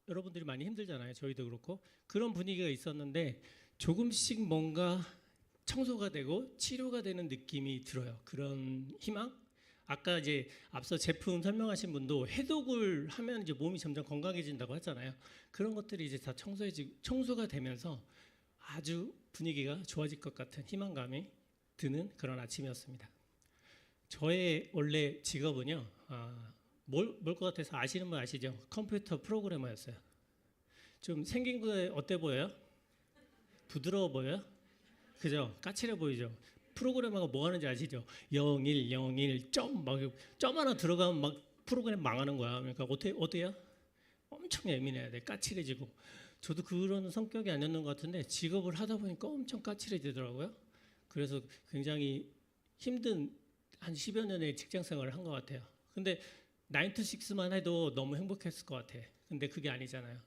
여러분들이 많이 힘들잖아요. 저희도 그렇고 그런 분위기가 있었는데 조금씩 뭔가 청소가 되고 치료가 되는 느낌이 들어요. 그런 희망? 아까 이제 앞서 제품 설명하신 분도 해독을 하면 이제 몸이 점점 건강해진다고 하잖아요. 그런 것들이 이제 다 청소가 되면서 아주 분위기가 좋아질 것 같은 희망감이 드는 그런 아침이었습니다. 저의 원래 직업은요, 뭘 것 같아서 아시는 분 아시죠? 컴퓨터 프로그래머였어요. 좀 생긴 거에 어때 보여요? 부드러워 보여요? 그죠? 까칠해 보이죠? 프로그래머가 뭐 하는지 아시죠? 01, 01, 점 하나 들어가면 막 프로그램 망하는 거야. 그러니까 어때요? 엄청 예민해야 돼. 까칠해지고. 저도 그런 성격이 아니었는 것 같은데 직업을 하다 보니까 엄청 까칠해지더라고요. 그래서 굉장히 힘든 한 10여 년의 직장 생활을 한 것 같아요. 근데 9 to 6만 해도 너무 행복했을 것 같아. 근데 그게 아니잖아요.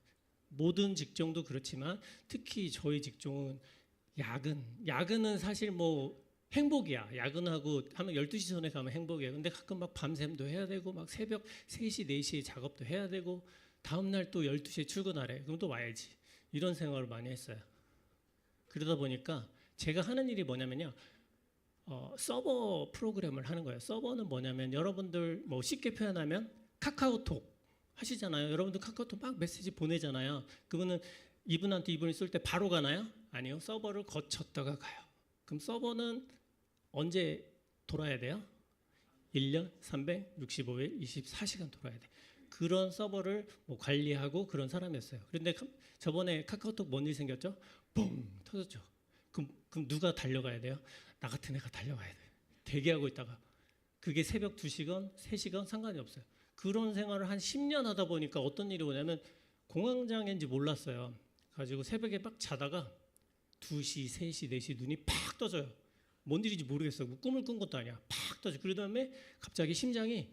모든 직종도 그렇지만 특히 저희 직종은 야근은 사실 뭐 행복이야. 야근하고 하면 12시 전에 가면 행복이에요. 근데 가끔 막 밤샘도 해야 되고 막 새벽 3시, 4시에 작업도 해야 되고 다음날 또 12시에 출근하래. 그럼 또 와야지. 이런 생활을 많이 했어요. 그러다 보니까 제가 하는 일이 뭐냐면요. 서버 프로그램을 하는 거예요. 서버는 뭐냐면 여러분들 뭐 쉽게 표현하면 카카오톡 하시잖아요. 여러분들 카카오톡 막 메시지 보내잖아요. 그러면은 이분한테 이분이 쏠 때 바로 가나요? 아니요. 서버를 거쳤다가 가요. 그럼 서버는 언제 돌아야 돼요? 1년 365일 24시간 돌아야 돼. 그런 서버를 뭐 관리하고 그런 사람이었어요. 그런데 저번에 카카오톡 뭔 일 생겼죠? 뻥 터졌죠. 그럼 누가 달려가야 돼요? 나 같은 애가 달려가야 돼요. 대기하고 있다가 그게 새벽 2시간, 3시간 상관이 없어요. 그런 생활을 한 10년 하다 보니까 어떤 일이 오냐면 공황장애인지 몰랐어요. 가지고 새벽에 막 자다가 2시, 3시, 4시 눈이 팍 떠져요. 뭔 일인지 모르겠어요. 꿈을 꾼 것도 아니야. 팍 떠져. 그 다음에 갑자기 심장이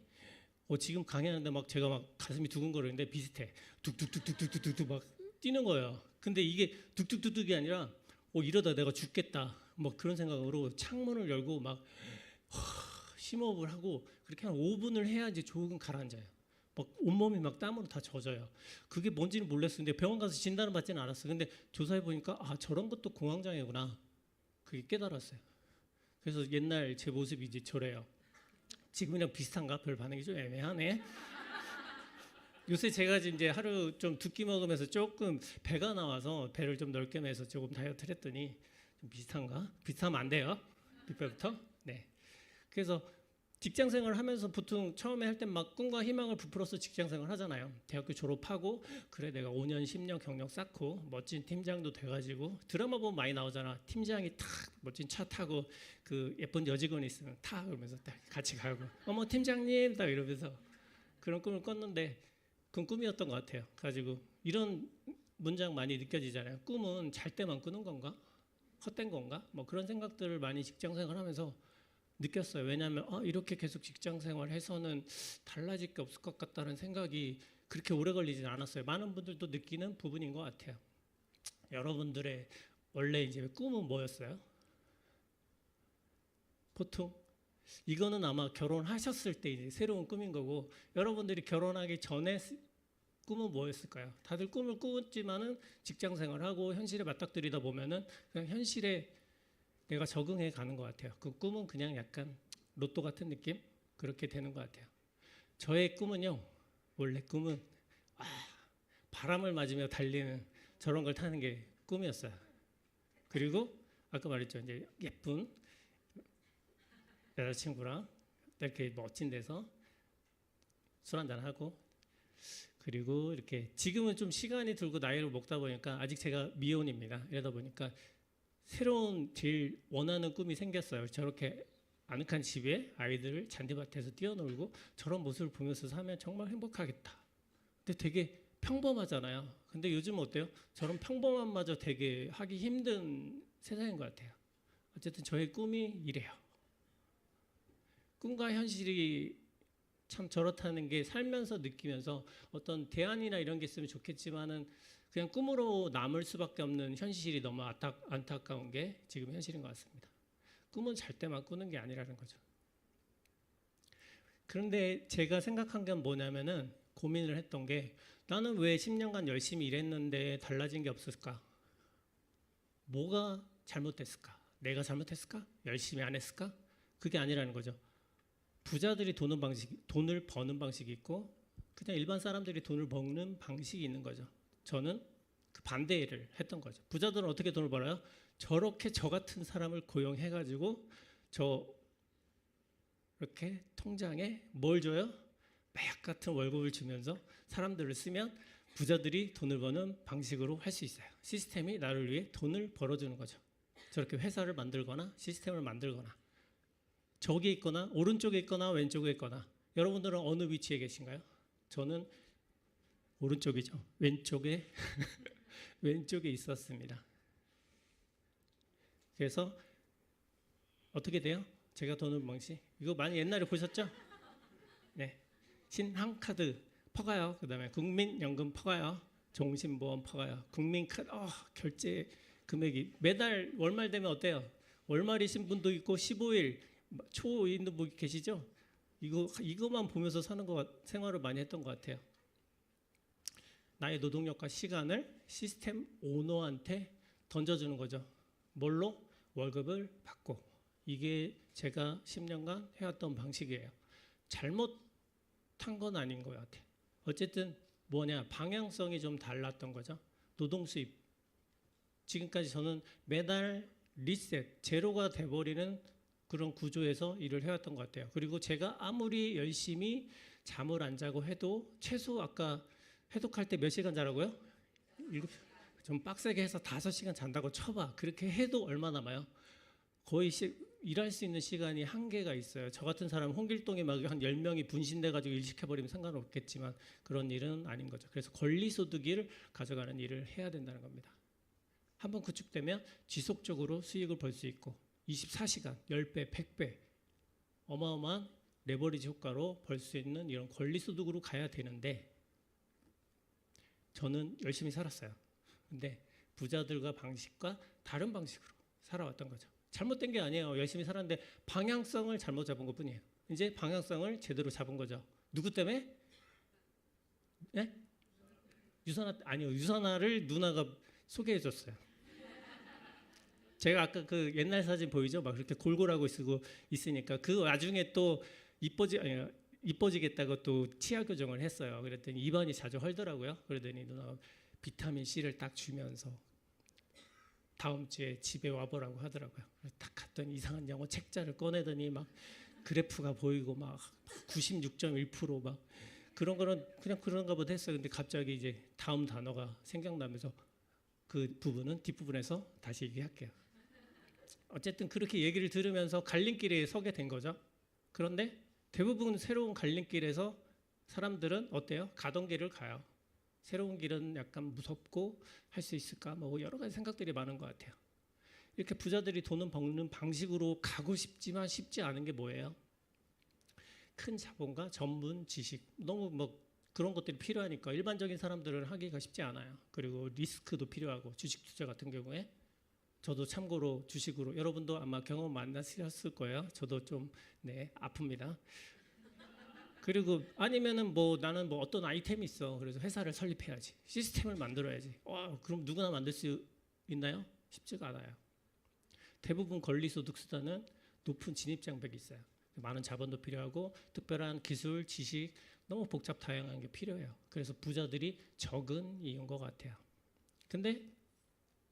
지금 강의하는데 막 제가 막 가슴이 두근거리는데 비슷해. 뚝뚝뚝뚝뚝뚝뚝 막 뛰는 거예요. 근데 이게 뚝뚝뚝뚝이 아니라 이러다 내가 죽겠다. 뭐 그런 생각으로 창문을 열고 막 심호흡을 하고 그렇게 한 5분을 해야지 조금 가라앉아요. 막 온몸이 막 땀으로 다 젖어요. 그게 뭔지는 몰랐었는데 병원 가서 진단을 받지는 않았어요. 근데 조사해 보니까 저런 것도 공황장애구나. 그게 깨달았어요. 그래서 옛날 제 모습이 이제 저래요. 지금이랑 비슷한가? 별 반응이 좀 애매하네. 요새 제가 이제 하루 좀 두 끼 먹으면서 조금 배가 나와서 배를 좀 넓게 매서 조금 다이어트를 했더니 좀 비슷한가? 비슷하면 안 돼요. 빗배부터. 네. 그래서 직장 생활을 하면서 보통 처음에 할 땐 막 꿈과 희망을 부풀어서 직장 생활을 하잖아요. 대학교 졸업하고 그래 내가 5년 10년 경력 쌓고 멋진 팀장도 돼가지고 드라마 보면 많이 나오잖아. 팀장이 탁 멋진 차 타고 그 예쁜 여직원이 있으면 탁 그러면서 딱 같이 가고 어머 팀장님 딱 이러면서 그런 꿈을 꿨는데 그건 꿈이었던 것 같아요. 가지고 이런 문장 많이 느껴지잖아요. 꿈은 잘 때만 꾸는 건가? 헛된 건가? 뭐 그런 생각들을 많이 직장 생활하면서 느꼈어요. 왜냐하면 이렇게 계속 직장 생활해서는 달라질 게 없을 것 같다는 생각이 그렇게 오래 걸리진 않았어요. 많은 분들도 느끼는 부분인 것 같아요. 여러분들의 원래 이제 꿈은 뭐였어요? 보통 이거는 아마 결혼하셨을 때 이제 새로운 꿈인 거고 여러분들이 결혼하기 전에 꿈은 뭐였을까요? 다들 꿈을 꾸었지만은 직장 생활하고 현실에 맞닥뜨리다 보면은 그냥 현실에 내가 적응해 가는 것 같아요. 그 꿈은 그냥 약간 로또 같은 느낌? 그렇게 되는 것 같아요. 저의 꿈은요, 원래 꿈은 바람을 맞으며 달리는 저런 걸 타는 게 꿈이었어요. 그리고 아까 말했죠. 이제 예쁜 여자친구랑 이렇게 멋진 데서 술 한잔하고 그리고 이렇게 지금은 좀 시간이 들고 나이를 먹다 보니까 아직 제가 미혼입니다. 이러다 보니까 새로운 제일 원하는 꿈이 생겼어요. 저렇게 아늑한 집에 아이들을 잔디밭에서 뛰어놀고 저런 모습을 보면서 사면 정말 행복하겠다. 근데 되게 평범하잖아요. 근데 요즘은 어때요? 저런 평범함마저 되게 하기 힘든 세상인 것 같아요. 어쨌든 저의 꿈이 이래요. 꿈과 현실이 참 저렇다는 게 살면서 느끼면서 어떤 대안이나 이런 게 있으면 좋겠지만은 그냥 꿈으로 남을 수밖에 없는 현실이 너무 안타까운 게 지금 현실인 것 같습니다. 꿈은 잘 때만 꾸는 게 아니라는 거죠. 그런데 제가 생각한 건 뭐냐면은 고민을 했던 게 나는 왜 10년간 열심히 일했는데 달라진 게 없을까? 뭐가 잘못됐을까? 내가 잘못했을까? 열심히 안 했을까? 그게 아니라는 거죠. 부자들이 돈을 버는 방식이 있고 그냥 일반 사람들이 돈을 버는 방식이 있는 거죠. 저는 그 반대를 했던 거죠. 부자들은 어떻게 돈을 벌어요? 저렇게 저 같은 사람을 고용해가지고 저 이렇게 통장에 뭘 줘요? 매약 같은 월급을 주면서 사람들을 쓰면 부자들이 돈을 버는 방식으로 할 수 있어요. 시스템이 나를 위해 돈을 벌어주는 거죠. 저렇게 회사를 만들거나 시스템을 만들거나 저기에 있거나 오른쪽에 있거나 왼쪽에 있거나 여러분들은 어느 위치에 계신가요? 저는 오른쪽이죠. 왼쪽에 왼쪽에 있었습니다. 그래서 어떻게 돼요? 제가 돈을 방식 이거 많이 옛날에 보셨죠? 네, 신한카드 퍼가요. 그다음에 국민연금 퍼가요. 종신보험 퍼가요. 국민카드 결제 금액이 매달 월말 되면 어때요? 월말이신 분도 있고 15일 초인 분 계시죠? 이거만 보면서 생활을 많이 했던 것 같아요. 나의 노동력과 시간을 시스템 오너한테 던져주는 거죠. 뭘로? 월급을 받고. 이게 제가 10년간 해왔던 방식이에요. 잘못한 건 아닌 것 같아요. 어쨌든 뭐냐 방향성이 좀 달랐던 거죠. 노동 수입. 지금까지 저는 매달 리셋, 제로가 돼버리는 그런 구조에서 일을 해왔던 것 같아요. 그리고 제가 아무리 열심히 잠을 안 자고 해도 최소 아까 해독할 때 몇 시간 자라고요? 좀 빡세게 해서 5시간 잔다고 쳐봐. 그렇게 해도 얼마 남아요? 거의 일할 수 있는 시간이 한계가 있어요. 저 같은 사람 홍길동에 막 한 10명이 분신돼가지고 일 시켜버리면 상관없겠지만 그런 일은 아닌 거죠. 그래서 권리소득을 가져가는 일을 해야 된다는 겁니다. 한번 구축되면 지속적으로 수익을 벌 수 있고 24시간, 10배, 100배 어마어마한 레버리지 효과로 벌 수 있는 이런 권리소득으로 가야 되는데 저는 열심히 살았어요. 근데 부자들과 방식과 다른 방식으로 살아왔던 거죠. 잘못된 게 아니에요. 열심히 살았는데 방향성을 잘못 잡은 것뿐이에요. 이제 방향성을 제대로 잡은 거죠. 누구 때문에? 네? 유산화를 누나가 소개해줬어요. 제가 아까 그 옛날 사진 보이죠? 막 그렇게 골골하고 있으니까 그 와중에 또 이뻐지겠다고 또 치아 교정을 했어요. 그랬더니 입안이 자주 헐더라고요. 그러더니 누나가 비타민 C를 딱 주면서 다음 주에 집에 와보라고 하더라고요. 딱 갔더니 이상한 영어 책자를 꺼내더니 막 그래프가 보이고 막 96.1%막 그런 거는 그냥 그런가 보다 했어요. 근데 갑자기 이제 다음 단어가 생각나면서 그 부분은 뒷부분에서 다시 얘기할게요. 어쨌든 그렇게 얘기를 들으면서 갈림길에 서게 된 거죠. 그런데 대부분 새로운 갈림길에서 사람들은 어때요? 가던 길을 가요. 새로운 길은 약간 무섭고 할 수 있을까? 뭐 여러 가지 생각들이 많은 것 같아요. 이렇게 부자들이 돈을 버는 방식으로 가고 싶지만 쉽지 않은 게 뭐예요? 큰 자본과 전문 지식, 너무 뭐 그런 것들이 필요하니까 일반적인 사람들은 하기가 쉽지 않아요. 그리고 리스크도 필요하고 주식 투자 같은 경우에 저도 참고로 주식으로 여러분도 아마 경험 많으셨을 거예요. 저도 좀 아픕니다. 그리고 아니면은 뭐 나는 뭐 어떤 아이템이 있어. 그래서 회사를 설립해야지. 시스템을 만들어야지. 그럼 누구나 만들 수 있나요? 쉽지가 않아요. 대부분 권리소득 수단은 높은 진입 장벽이 있어요. 많은 자본도 필요하고 특별한 기술, 지식 너무 복잡 다양한 게 필요해요. 그래서 부자들이 적은 이유인 것 같아요. 근데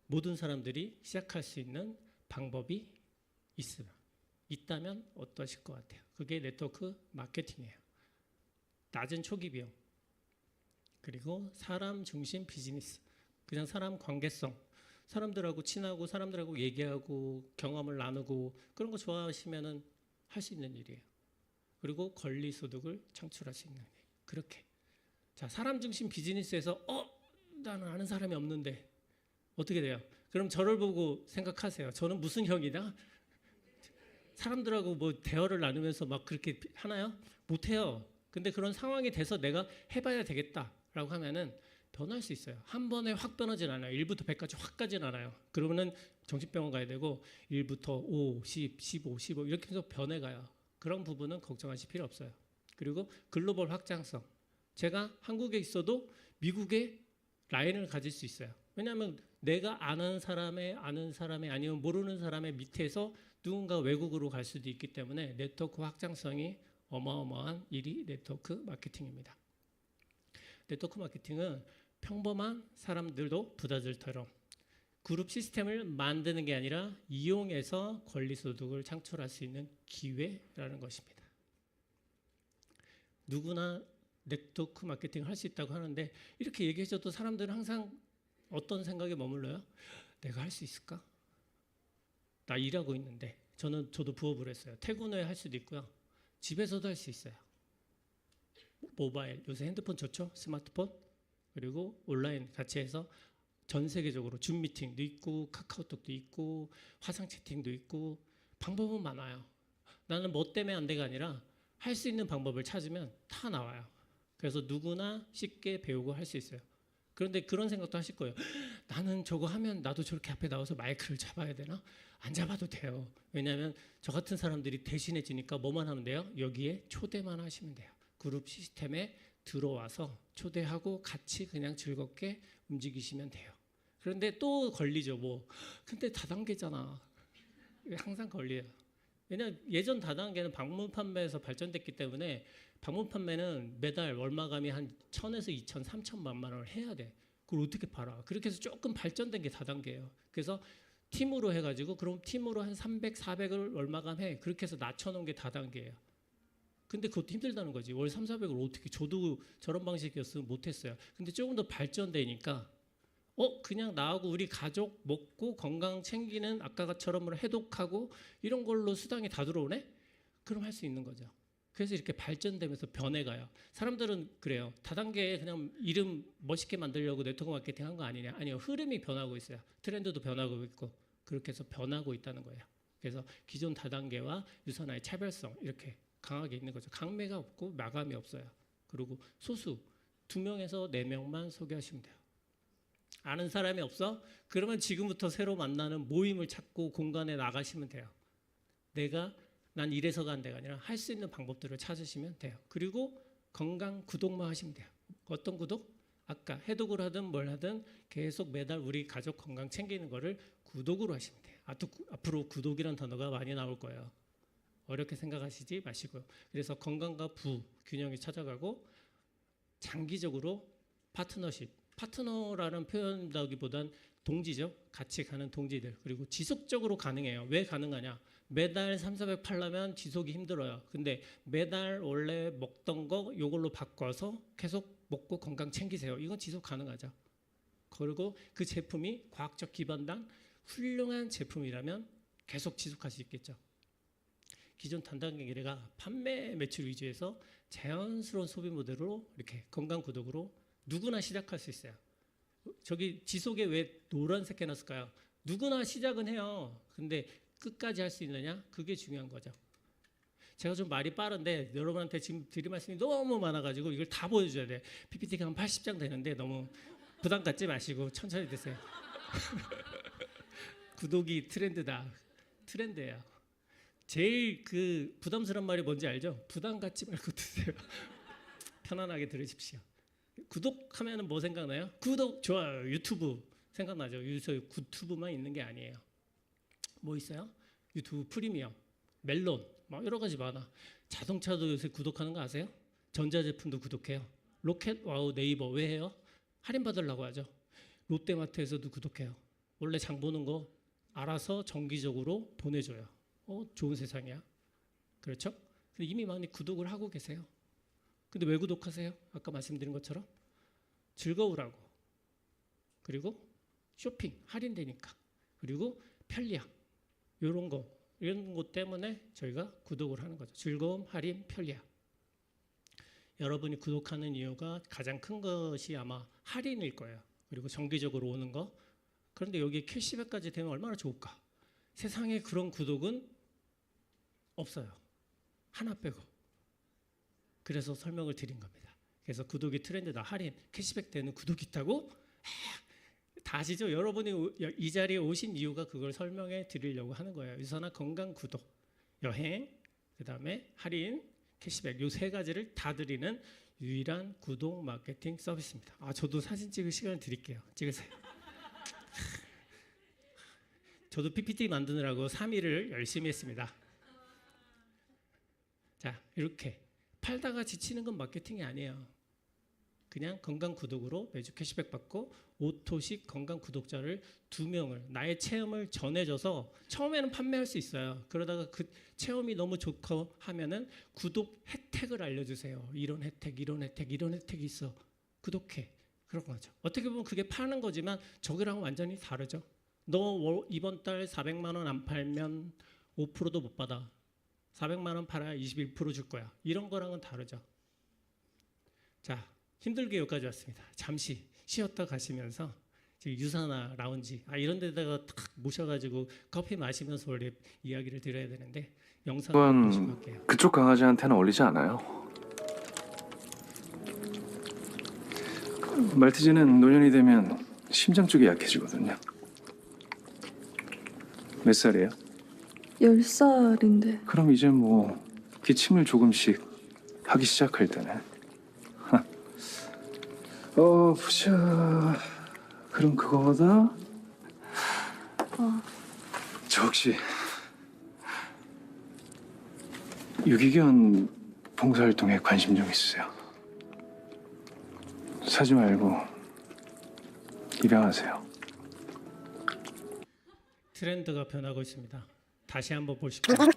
모든 사람들이 시작할 수 있는 방법이 있다면 어떠실 것 같아요? 그게 네트워크 마케팅이에요. 낮은 초기 비용 그리고 사람 중심 비즈니스 그냥 사람 관계성 사람들하고 친하고 사람들하고 얘기하고 경험을 나누고 그런 거 좋아하시면은 할 수 있는 일이에요. 그리고 권리소득을 창출할 수 있는 일. 그렇게 자 사람 중심 비즈니스에서 나는 아는 사람이 없는데 어떻게 돼요? 그럼 저를 보고 생각하세요. 저는 무슨 형이다? 사람들하고 뭐 대화를 나누면서 막 그렇게 하나요? 못해요. 근데 그런 상황이 돼서 내가 해봐야 되겠다라고 하면은 변할 수 있어요. 한 번에 확 변하진 않아요. 1부터 100까지 확 가진 않아요. 그러면은 정신병원 가야 되고 1부터 5, 10, 15, 15 이렇게 해서 변해가요. 그런 부분은 걱정하실 필요 없어요. 그리고 글로벌 확장성. 제가 한국에 있어도 미국의 라인을 가질 수 있어요. 왜냐하면 내가 아는 사람의 아니면 모르는 사람의 밑에서 누군가 외국으로 갈 수도 있기 때문에 네트워크 확장성이 어마어마한 일이 네트워크 마케팅입니다. 네트워크 마케팅은 평범한 사람들도 부자들처럼 그룹 시스템을 만드는 게 아니라 이용해서 권리소득을 창출할 수 있는 기회라는 것입니다. 누구나 네트워크 마케팅을 할 수 있다고 하는데 이렇게 얘기해줘도 사람들은 항상 어떤 생각에 머물러요? 내가 할 수 있을까? 나 일하고 있는데 저도 부업을 했어요. 퇴근 후에 할 수도 있고요. 집에서도 할 수 있어요. 모바일, 요새 핸드폰 좋죠? 스마트폰. 그리고 온라인 같이 해서 전 세계적으로 줌 미팅도 있고 카카오톡도 있고 화상 채팅도 있고 방법은 많아요. 나는 뭐 때문에 안 돼가 아니라 할 수 있는 방법을 찾으면 다 나와요. 그래서 누구나 쉽게 배우고 할 수 있어요. 그런데 그런 생각도 하실 거예요. 나는 저거 하면 나도 저렇게 앞에 나와서 마이크를 잡아야 되나? 안 잡아도 돼요. 왜냐하면 저 같은 사람들이 대신해 주니까 뭐만 하면 돼요? 여기에 초대만 하시면 돼요. 그룹 시스템에 들어와서 초대하고 같이 그냥 즐겁게 움직이시면 돼요. 그런데 또 걸리죠. 근데 다단계잖아. 항상 걸려요. 왜냐하면 예전 다단계는 방문 판매에서 발전됐기 때문에 방문 판매는 매달 월마감이 한 1,000에서 2,000, 3,000만 원을 해야 돼. 그걸 어떻게 팔아? 그렇게 해서 조금 발전된 게 다단계예요. 그래서 팀으로 해가지고 그럼 팀으로 한 300, 400을 월마감 해. 그렇게 해서 낮춰놓은 게 다단계예요. 근데 그것도 힘들다는 거지. 월 3, 400을 어떻게 저도 저런 방식이었으면 못했어요. 근데 조금 더 발전되니까 그냥 나하고 우리 가족 먹고 건강 챙기는 아까처럼 해독하고 이런 걸로 수당이 다 들어오네? 그럼 할 수 있는 거죠. 그래서 이렇게 발전되면서 변해가요. 사람들은 그래요. 다단계에 그냥 이름 멋있게 만들려고 네트워크 마케팅 한 거 아니냐. 아니요. 흐름이 변하고 있어요. 트렌드도 변하고 있고 그렇게 해서 변하고 있다는 거예요. 그래서 기존 다단계와 유선화의 차별성 이렇게 강하게 있는 거죠. 강매가 없고 마감이 없어요. 그리고 소수 2명에서 4명만 소개하시면 돼요. 아는 사람이 없어? 그러면 지금부터 새로 만나는 모임을 찾고 공간에 나가시면 돼요. 난 이래서가 안 돼가 아니라 할 수 있는 방법들을 찾으시면 돼요. 그리고 건강 구독만 하시면 돼요. 어떤 구독? 아까 해독을 하든 뭘 하든 계속 매달 우리 가족 건강 챙기는 거를 구독으로 하시면 돼요. 앞으로 구독이라는 단어가 많이 나올 거예요. 어렵게 생각하시지 마시고요. 그래서 건강과 부 균형이 찾아가고 장기적으로 파트너라는 표현이라기보단 동지죠. 같이 가는 동지들. 그리고 지속적으로 가능해요. 왜 가능하냐? 매달 3, 400 팔려면 지속이 힘들어요. 근데 매달 원래 먹던 거 이걸로 바꿔서 계속 먹고 건강 챙기세요. 이건 지속 가능하죠. 그리고 그 제품이 과학적 기반단 훌륭한 제품이라면 계속 지속할 수 있겠죠. 기존 단단계 기회가 판매 매출 위주에서 자연스러운 소비 모델로 이렇게 건강 구독으로 누구나 시작할 수 있어요. 저기 지속에 왜 노란색 해놨을까요? 누구나 시작은 해요. 근데 끝까지 할 수 있느냐? 그게 중요한 거죠. 제가 좀 말이 빠른데 여러분한테 지금 드릴 말씀이 너무 많아가지고 이걸 다 보여줘야 돼. PPT가 한 80장 되는데 너무 부담 갖지 마시고 천천히 드세요. 구독이 트렌드다. 트렌드예요. 제일 그 부담스러운 말이 뭔지 알죠? 부담 갖지 말고 드세요. 편안하게 들으십시오. 구독하면 뭐 생각나요? 구독, 좋아요, 유튜브 생각나죠? 유튜브만 있는 게 아니에요. 뭐 있어요? 유튜브 프리미엄, 멜론, 막 여러 가지 많아. 자동차도 요새 구독하는 거 아세요? 전자제품도 구독해요. 로켓, 와우, 네이버 왜 해요? 할인 받으려고 하죠. 롯데마트에서도 구독해요. 원래 장 보는 거 알아서 정기적으로 보내줘요. 좋은 세상이야. 그렇죠? 근데 이미 많이 구독을 하고 계세요. 근데 왜 구독하세요? 아까 말씀드린 것처럼 즐거우라고. 그리고 쇼핑 할인되니까. 그리고 편리함. 이런 것 때문에 저희가 구독을 하는 거죠. 즐거움, 할인, 편리함. 여러분이 구독하는 이유가 가장 큰 것이 아마 할인일 거예요. 그리고 정기적으로 오는 거. 그런데 여기에 캐시백까지 되면 얼마나 좋을까? 세상에 그런 구독은 없어요. 하나 빼고. 그래서 설명을 드린 겁니다. 그래서 구독이 트렌드다. 할인, 캐시백 되는 구독이 있다고? 다 아시죠? 여러분이 이 자리에 오신 이유가 그걸 설명해 드리려고 하는 거예요. 유선화 건강 구독, 여행, 그 다음에 할인, 캐시백 이 세 가지를 다 드리는 유일한 구독 마케팅 서비스입니다. 저도 사진 찍을 시간을 드릴게요. 찍으세요. 저도 PPT 만드느라고 3일을 열심히 했습니다. 자, 이렇게 팔다가 지치는 건 마케팅이 아니에요. 그냥 건강 구독으로 매주 캐시백 받고 오토식 건강 구독자를 2명을 나의 체험을 전해줘서 처음에는 판매할 수 있어요. 그러다가 그 체험이 너무 좋고 하면은 구독 혜택을 알려주세요. 이런 혜택, 이런 혜택, 이런 혜택이 있어. 구독해. 그런 거죠. 어떻게 보면 그게 파는 거지만 저기랑 완전히 다르죠. 너 이번 달 400만 원 안 팔면 5%도 못 받아. 400만 원 팔아야 21% 줄 거야. 이런 거랑은 다르죠. 자, 힘들게 여기까지 왔습니다. 잠시 쉬었다 가시면서 유사나 라운지 이런 데다가 탁 모셔가지고 커피 마시면서 원래 이야기를 드려야 되는데 영상을 보시고 갈게요. 그쪽 강아지한테는 어울리지 않아요. 말티즈는 노년이 되면 심장 쪽이 약해지거든요. 몇 살이에요? 10살인데. 그럼 이제 뭐 기침을 조금씩 하기 시작할 때네. 보자. 그럼 그거보다 저 혹시 유기견 봉사활동에 관심 좀 있으세요? 사지 말고 입양하세요. 트렌드가 변하고 있습니다. 다시 한번 보실까요?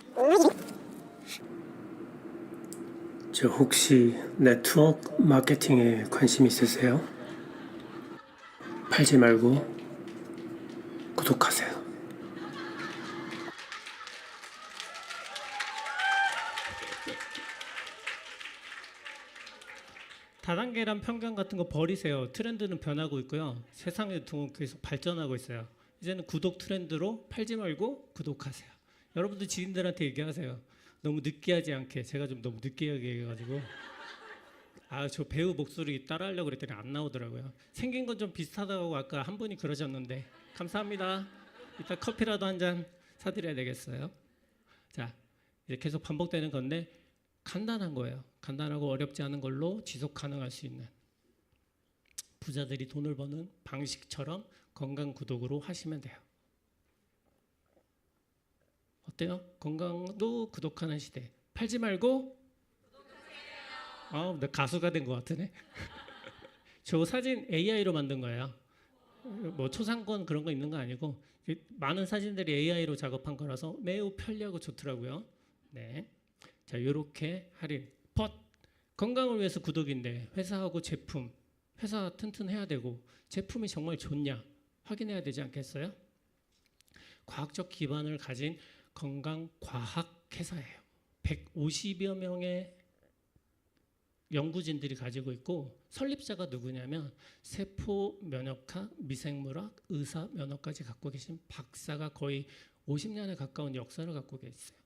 저 혹시 네트워크 마케팅에 관심 있으세요? 팔지 말고 구독하세요. 다단계란 편견 같은 거 버리세요. 트렌드는 변하고 있고요. 세상의 유통은 계속 발전하고 있어요. 이제는 구독 트렌드로 팔지 말고 구독하세요. 여러분들 지인들한테 얘기하세요. 너무 느끼하지 않게. 제가 좀 너무 느끼하게 얘기해가지고 저 배우 목소리 따라하려고 그랬더니 안 나오더라고요. 생긴 건 좀 비슷하다고 아까 한 분이 그러셨는데 감사합니다. 이따 커피라도 한 잔 사드려야 되겠어요. 자, 이제 계속 반복되는 건데 간단한 거예요. 간단하고 어렵지 않은 걸로 지속 가능할 수 있는 부자들이 돈을 버는 방식처럼 건강 구독으로 하시면 돼요. 어때요? 건강도 구독하는 시대. 팔지 말고 나 가수가 된 것 같으네. 저 사진 AI로 만든 거예요. 뭐 초상권 그런 거 있는 거 아니고 많은 사진들이 AI로 작업한 거라서 매우 편리하고 좋더라고요. 네, 자 이렇게 할인. 건강을 위해서 구독인데 회사하고 제품, 회사 튼튼해야 되고 제품이 정말 좋냐 확인해야 되지 않겠어요? 과학적 기반을 가진 건강 과학 회사예요. 150여 명의 연구진들이 가지고 있고 설립자가 누구냐면 세포 면역학, 미생물학, 의사 면허까지 갖고 계신 박사가 거의 50년에 가까운 역사를 갖고 계세요.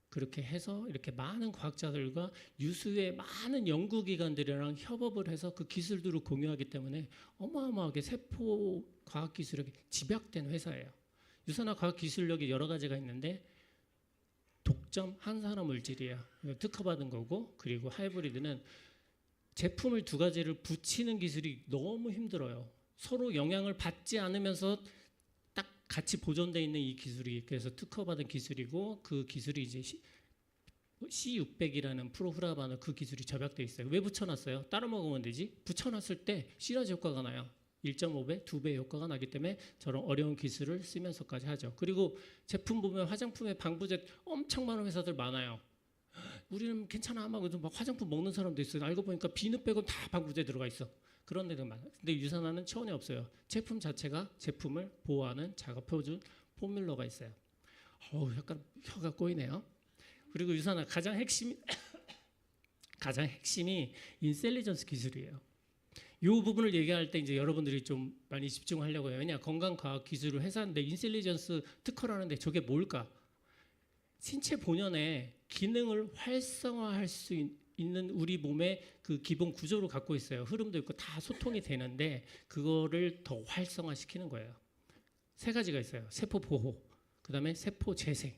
그렇게 해서 이렇게 많은 과학자들과 유수의 많은 연구기관들이랑 협업을 해서 그 기술들을 공유하기 때문에 어마어마하게 세포 과학 기술력이 집약된 회사예요. 유산화 과학 기술력이 여러 가지가 있는데 독점 항산화 물질이에요. 특허받은 거고, 그리고 하이브리드는 제품을 두 가지를 붙이는 기술이 너무 힘들어요. 서로 영향을 받지 않으면서 딱 같이 보존되어 있는 이 기술이 그래서 특허받은 기술이고, 그 기술이 이제 C600이라는 프로후라반을 그 기술이 접약되어 있어요. 왜 붙여놨어요? 따로 먹으면 되지. 붙여놨을 때 시너지 효과가 나요. 1.5배, 2배 효과가 나기 때문에 저런 어려운 기술을 쓰면서까지 하죠. 그리고 제품 보면 화장품에 방부제 엄청 많은 회사들 많아요. 우리는 괜찮아 막 화장품 먹는 사람도 있어요. 알고 보니까 비누 빼고 다 방부제 들어가 있어. 그런 데도 많아요. 근데 유산화는 차원이 없어요. 제품 자체가 제품을 보호하는 작업해준 포뮬러가 있어요. 약간 혀가 꼬이네요. 그리고 유산화 가장 핵심이 인셀리전스 기술이에요. 이 부분을 얘기할 때 이제 여러분들이 좀 많이 집중하려고 해요. 왜냐, 건강과학 기술을 회사인데 인셀리전스 특허라는데 저게 뭘까? 신체 본연의 기능을 활성화할 수 있는 우리 몸의 그 기본 구조를 갖고 있어요. 흐름도 있고 다 소통이 되는데 그거를 더 활성화시키는 거예요. 세 가지가 있어요. 세포 보호, 그다음에 세포 재생,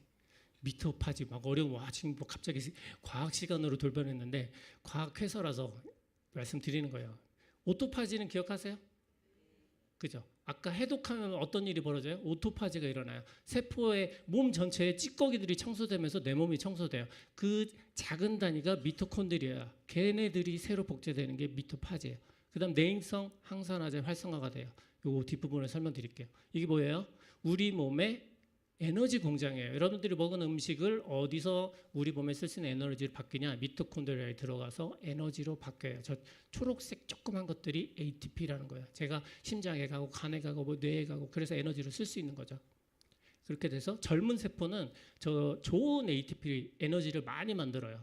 미토파지 막 어려운 지금 뭐 갑자기 과학 시간으로 돌변했는데 과학 회사라서 말씀드리는 거예요. 오토파지는 기억하세요? 그죠? 아까 해독하면 어떤 일이 벌어져요? 오토파지가 일어나요. 세포의 몸 전체에 찌꺼기들이 청소되면서 내 몸이 청소돼요. 그 작은 단위가 미토콘드리아야. 걔네들이 새로 복제되는 게 미토파지예요. 그다음 내행성 항산화제 활성화가 돼요. 요거 뒷부분을 설명드릴게요. 이게 뭐예요? 우리 몸의 에너지 공장이에요. 여러분들이 먹은 음식을 어디서 우리 몸에 쓸 수 있는 에너지를 바뀌냐? 미토콘드리아에 들어가서 에너지로 바뀌어요. 저 초록색 조그만 것들이 ATP라는 거예요. 제가 심장에 가고 간에 가고 뭐 뇌에 가고 그래서 에너지를 쓸 수 있는 거죠. 그렇게 돼서 젊은 세포는 저 좋은 ATP 에너지를 많이 만들어요.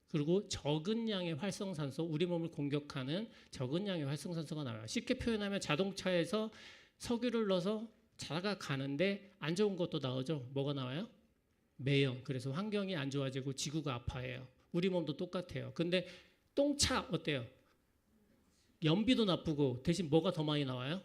그리고 적은 양의 활성산소, 우리 몸을 공격하는 적은 양의 활성산소가 나와요. 쉽게 표현하면 자동차에서 석유를 넣어서 차가 가는데 안 좋은 것도 나오죠. 뭐가 나와요? 매연. 그래서 환경이 안 좋아지고 지구가 아파해요. 우리 몸도 똑같아요. 근데 똥차 어때요? 연비도 나쁘고 대신 뭐가 더 많이 나와요?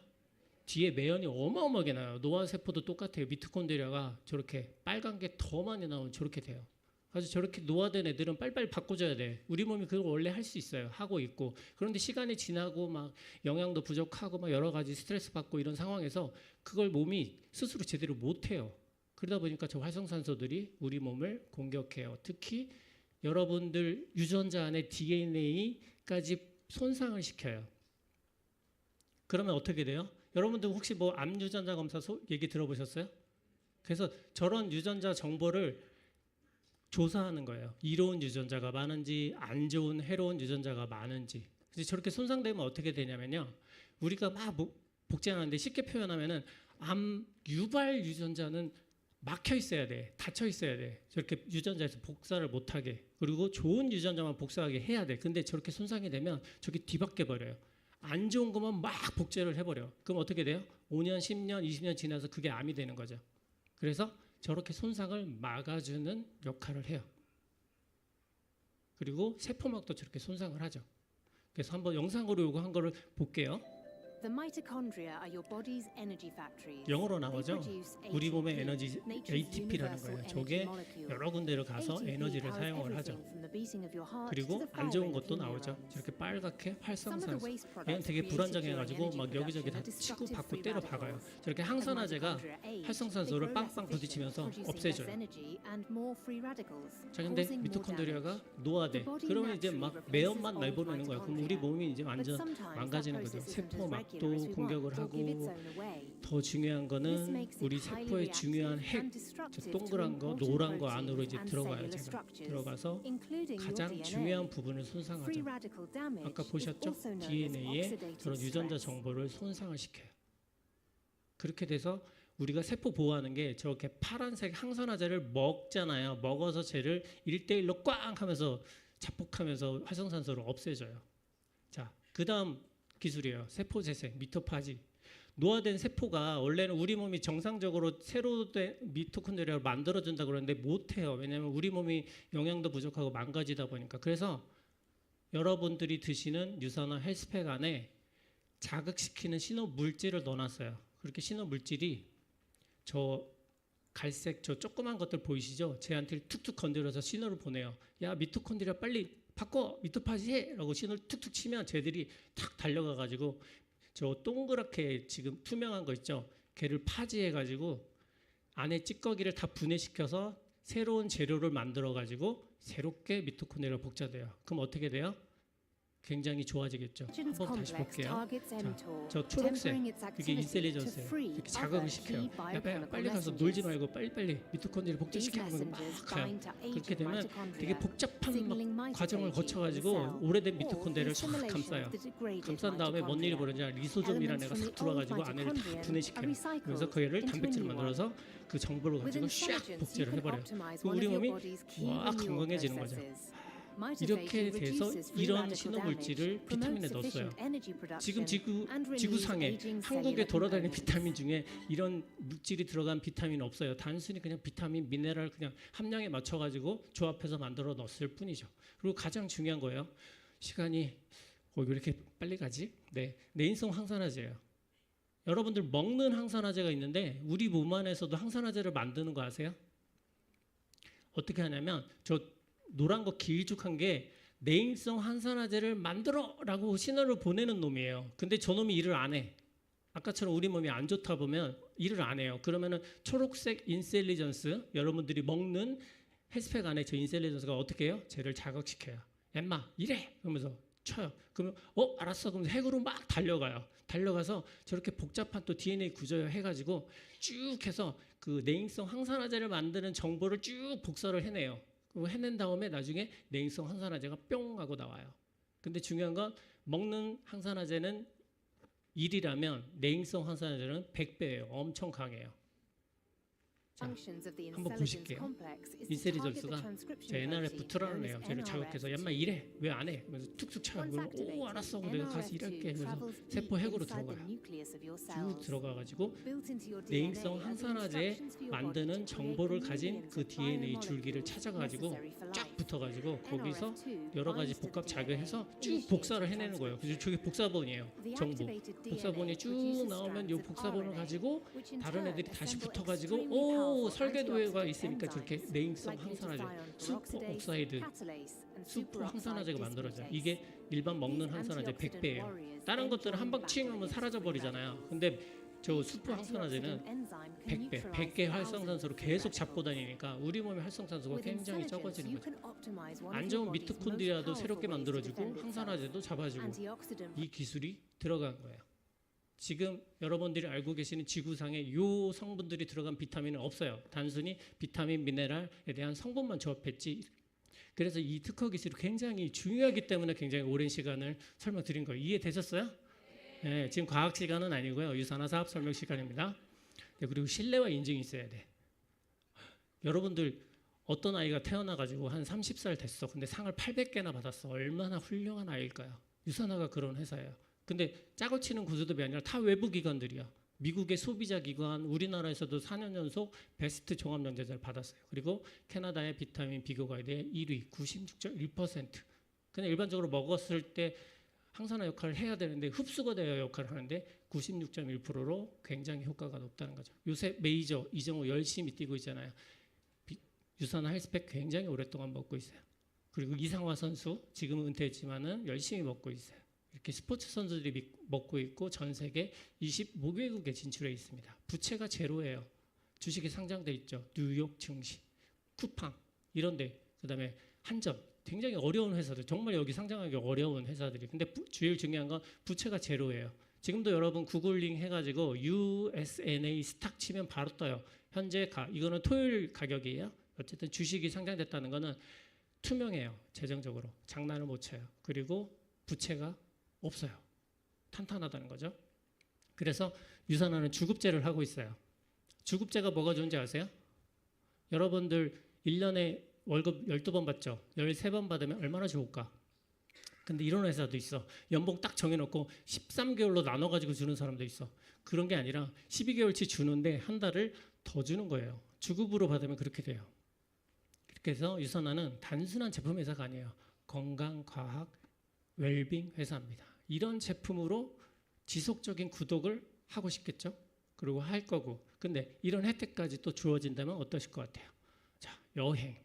뒤에 매연이 어마어마하게 나와요. 노화세포도 똑같아요. 미토콘드리아가 저렇게 빨간 게 더 많이 나오면 저렇게 돼요. 그래서 저렇게 노화된 애들은 빨리빨리 바꿔줘야 돼. 우리 몸이 그걸 원래 할 수 있어요. 하고 있고. 그런데 시간이 지나고 막 영양도 부족하고 막 여러 가지 스트레스 받고 이런 상황에서 그걸 몸이 스스로 제대로 못해요. 그러다 보니까 저 활성산소들이 우리 몸을 공격해요. 특히 여러분들 유전자 안에 DNA까지 손상을 시켜요. 그러면 어떻게 돼요? 여러분들 혹시 뭐 암 유전자 검사 얘기 들어보셨어요? 그래서 저런 유전자 정보를 조사하는 거예요. 이로운 유전자가 많은지 안 좋은 해로운 유전자가 많은지. 그래서 저렇게 손상되면 어떻게 되냐면요. 우리가 막 복제하는데 쉽게 표현하면은 암 유발 유전자는 막혀 있어야 돼. 닫혀 있어야 돼. 저렇게 유전자에서 복사를 못하게. 그리고 좋은 유전자만 복사하게 해야 돼. 근데 저렇게 손상이 되면 저게 뒤바뀌어 버려요. 안 좋은 것만 막 복제를 해버려. 그럼 어떻게 돼요? 5년, 10년, 20년 지나서 그게 암이 되는 거죠. 그래서 저렇게 손상을 막아주는 역할을 해요. 그리고 세포막도 저렇게 손상을 하죠. 그래서 한번 영상으로 이거 한 거를 볼게요. The mitochondria are your body's energy factories. 영어로 They 나오죠. produce 우리 몸의 ATP, 에너지 nature's ATP라는 universal 거예요. energy 저게 molecule. 여러 군데를 가서 ATP 에너지를 powers 사용을 하죠. everything from the beating of your heart to 그리고 the 안 좋은 firing of 것도 your 나오죠. neurons. 저렇게 빨갛게 Some of the 활성산소. waste 얘는 products 되게 created 불안정해가지고 during 막 energy 여기저기 다 production are 치고 destructive 받고 free 때려 박아요. radicals. 저렇게 As 항산화제가 mitochondria age, 활성산소를 they grow less 빵빵 부딪히면서 efficient, producing 없애줘요. less energy and more free radicals, 자, 근데 causing more 미토콘드리아가 damage. 노화돼. The body 그러면 이제 막 naturally 매연만 replaces 내보내는 거예요. 그럼 우리 몸이 이제 But 완전 sometimes that 망가지는 거죠. process isn't as 세포막도 regular as we want, 공격을 or give its 하고 own away. 더 중요한 This 거는 makes it 우리 highly 세포의 중요한 reactive 핵, and 저 destructive to 동그란 거, important 노란 거 proteins 안으로 이제 and 들어가요. cellular 제가 structures, 들어가서 including your 가장 DNA. 중요한 부분을 Free 손상하죠. radical damage 아까 is 보셨죠? also known as DNA에 oxidative 저런 유전자 stress. 정보를 손상을 시켜요. 그렇게 돼서 우리가 세포 보호하는 게 저렇게 파란색 항산화제를 먹잖아요. 먹어서 쟤를 1대1로 꽝 하면서 자폭하면서 활성산소를 없애줘요. 자, 그 다음 기술이에요. 세포 재생, 미토파지. 노화된 세포가 원래는 우리 몸이 정상적으로 새로 된 미토콘드리아를 만들어준다고 그러는데 못해요. 왜냐하면 우리 몸이 영양도 부족하고 망가지다 보니까. 그래서 여러분들이 드시는 유산화 헬스팩 안에 자극시키는 신호 물질을 넣어놨어요. 그렇게 신호 물질이 저 갈색 저 조그만 것들 보이시죠? 쟤한테 툭툭 건드려서 신호를 보내요. 야, 미토콘드리아 빨리 바꿔, 미토파지 해! 라고 신호를 툭툭 치면 쟤들이 탁 달려가가지고 저 동그랗게 지금 투명한 거 있죠? 걔를 파지해가지고 안에 찌꺼기를 다 분해시켜서 새로운 재료를 만들어가지고 새롭게 미토콘드리아가 복제돼요. 그럼 어떻게 돼요? 굉장히 좋아지겠죠. Intelligence 한번 다시 complex 볼게요. targets mTOR, 저 초록색 tempering its 이게 activity to 인텔리전스예요. free 이렇게 other 자극을 key 시켜요. 야, biochemical 빨리 가서 messengers. 놀지 말고 빨리빨리 미토콘드리아 These 복제시키고 막 messengers 가요. bind to 그렇게 aging 되면 되게 mitochondria, 복잡한 signaling 막 과정을 mitophagy in the 거쳐가지고 cell, 오래된 or 미토콘드리아를 the 싹 assimilation 감싸요. of the degraded 감싼 다음에 뭔 일이 mitochondria. 벌어지냐 리소좀이라는 애가 싹 들어와가지고 안에를 다 분해시켜요. 그래서 그 애를 단백질을 만들어서 그 정보를 With 가지고 샥 intelligence, you 복제를 can 해버려요. optimize 그 one 우리 of your 몸이 body's key 와 renewal 건강해지는 거죠. processes. 이렇게 Mitophagy 돼서 reduces free 이런 radical 신호 damage, 물질을 promotes 비타민에 넣었어요. sufficient energy production, 지금 and renews 지구상에 aging 한국에 cellular 돌아다니는 components. 비타민 중에 이런 물질이 들어간 비타민 없어요. 단순히 그냥 비타민, 미네랄 그냥 함량에 맞춰가지고 조합해서 만들어 넣었을 뿐이죠. 그리고 가장 중요한 거예요. 시간이 왜 이렇게 빨리 가지? 네, 내인성 항산화제예요. 여러분들 먹는 항산화제가 있는데 우리 몸 안에서도 항산화제를 만드는 거 아세요? 어떻게 하냐면 저 노란 거 길쭉한 게 내인성 항산화제를 만들어라고 신호를 보내는 놈이에요. 근데 저놈이 일을 안 해. 아까처럼 우리 몸이 안 좋다 보면 일을 안 해요. 그러면은 초록색 인셀리전스, 여러분들이 먹는 헬스팩 안에 저 인셀리전스가 어떻게 해요? 쟤를 자극시켜요. 엠마 이래! 그러면서 쳐요. 그러면 알았어. 그럼 핵으로 막 달려가요. 달려가서 저렇게 복잡한 또 DNA 구조 해가지고 쭉 해서 그 내인성 항산화제를 만드는 정보를 쭉 복사를 해내요. 그리고 해낸 다음에 나중에 내인성 항산화제가 뿅 하고 나와요. 근데 중요한 건 먹는 항산화제는 1이라면 내인성 항산화제는 100배예요. 엄청 강해요. 자, Functions of the 한번 intelligence 보실게요. complex is to target the 인셀리전스가 transcription 제 protein NRF2라는 known 애요. as 쟤를 자극해서 얌마 NRF2. 이래 왜 안 해? 그래서 툭툭 쳐요. Once 그러면 activated, 오 알았어. 그럼 내가 가서 일할게. NRF2 그래서 travels deep 세포 핵으로 inside the 들어가요. nucleus of your 쭉 cells. 들어가가지고 Built into your 내인성 DNA are the 항산화제 instructions for your body 만드는 to create 정보를 가진 millions 그 of DNA 줄기를 biomolecules 찾아가지고 necessary for 쫙 life. 붙어가지고 거기서 NRF2 여러 가지 binds to 복합 the 자극해서 DNA, 쭉 initiating 복사를 해내는 거예요. transcription. 그래서 저게 복사본이에요. The 정보. activated 복사본이 DNA 쭉 produces 나오면 이 strands of 복사본을 RNA, 가지고 which in 다른 turn 애들이 다시 assemble 붙어가지고 extremely powerful 설계도가 antioxidant 있으니까 저렇게 enzymes 내인성 like 항산화제, glutathione 수포 peroxidase, 옥사이드, catalase, and 수포 superoxide 항산화제가 만들어져요. dismutase. 이게 일반 먹는 These 항산화제 antioxidant 100배예요. warriors 다른 then 것들은 join 한 방 battle 칭하면 against 사라져 free 버리잖아요. radicals. 근데 저 수포 항산화제는 Antioxidant enzyme can 100배, neutralize 100개의 thousands 활성산소를 of free 계속 잡고 radicals. 다니니까 우리 몸의 활성산소가 With 굉장히 intelligence, 적어지는 you 거죠. can optimize one 안 of your 좋은 body's most 미토콘드리아도 powerful 새롭게 ways to 만들어주고 defend itself. 항산화제도 잡아주고 Antioxidant 이 기술이 들어간 거예요. 지금 여러분들이 알고 계시는 지구상에 요 성분들이 들어간 비타민은 없어요. 단순히 비타민, 미네랄에 대한 성분만 조합했지. 그래서 이 특허 기술이 굉장히 중요하기 때문에 굉장히 오랜 시간을 설명드린 거예요. 이해되셨어요? 네, 지금 과학 시간은 아니고요. 유산화 사업 설명 시간입니다. 네, 그리고 신뢰와 인증이 있어야 돼. 여러분들 어떤 아이가 태어나가지고 한 30살 됐어. 근데 상을 800개나 받았어. 얼마나 훌륭한 아이일까요? 유산화가 그런 회사예요. 근데 짜고 치는 구조도이 아니라 다 외부 기관들이야. 미국의 소비자 기관, 우리나라에서도 4년 연속 베스트 종합영재자를 받았어요. 그리고 캐나다의 비타민 비교 가이드의 1위, 96.1%. 그냥 일반적으로 먹었을 때 항산화 역할을 해야 되는데 흡수가 되어 역할을 하는데 96.1%로 굉장히 효과가 높다는 거죠. 요새 메이저 이정우 열심히 뛰고 있잖아요. 유산화 헬스팩 굉장히 오랫동안 먹고 있어요. 그리고 이상화 선수 지금은 은퇴했지만은 열심히 먹고 있어요. 이렇게 스포츠 선수들이 먹고 있고 전 세계 25개국에 진출해 있습니다. 부채가 제로예요. 주식이 상장돼 있죠. 뉴욕 증시, 쿠팡 이런데 그다음에 한점 굉장히 어려운 회사들 정말 여기 상장하기 어려운 회사들이 근데 제일 중요한 건 부채가 제로예요. 지금도 여러분 구글링 해가지고 USNA 스탁 치면 바로 떠요. 현재 이거는 토요일 가격이에요. 어쨌든 주식이 상장됐다는 거는 투명해요. 재정적으로 장난을 못 쳐요. 그리고 부채가 없어요. 탄탄하다는 거죠. 그래서 유산화는 주급제를 하고 있어요. 주급제가 뭐가 좋은지 아세요? 여러분들 1년에 월급 12번 받죠? 13번 받으면 얼마나 좋을까? 근데 이런 회사도 있어. 연봉 딱 정해놓고 13개월로 나눠가지고 주는 사람도 있어. 그런 게 아니라 12개월치 주는데 한 달을 더 주는 거예요. 주급으로 받으면 그렇게 돼요. 그렇게 해서 유산화는 단순한 제품 회사가 아니에요. 건강, 과학, 웰빙 회사입니다. 이런 제품으로 지속적인 구독을 하고 싶겠죠? 그리고 할 거고. 근데 이런 혜택까지 또 주어진다면 어떠실 것 같아요? 자, 여행.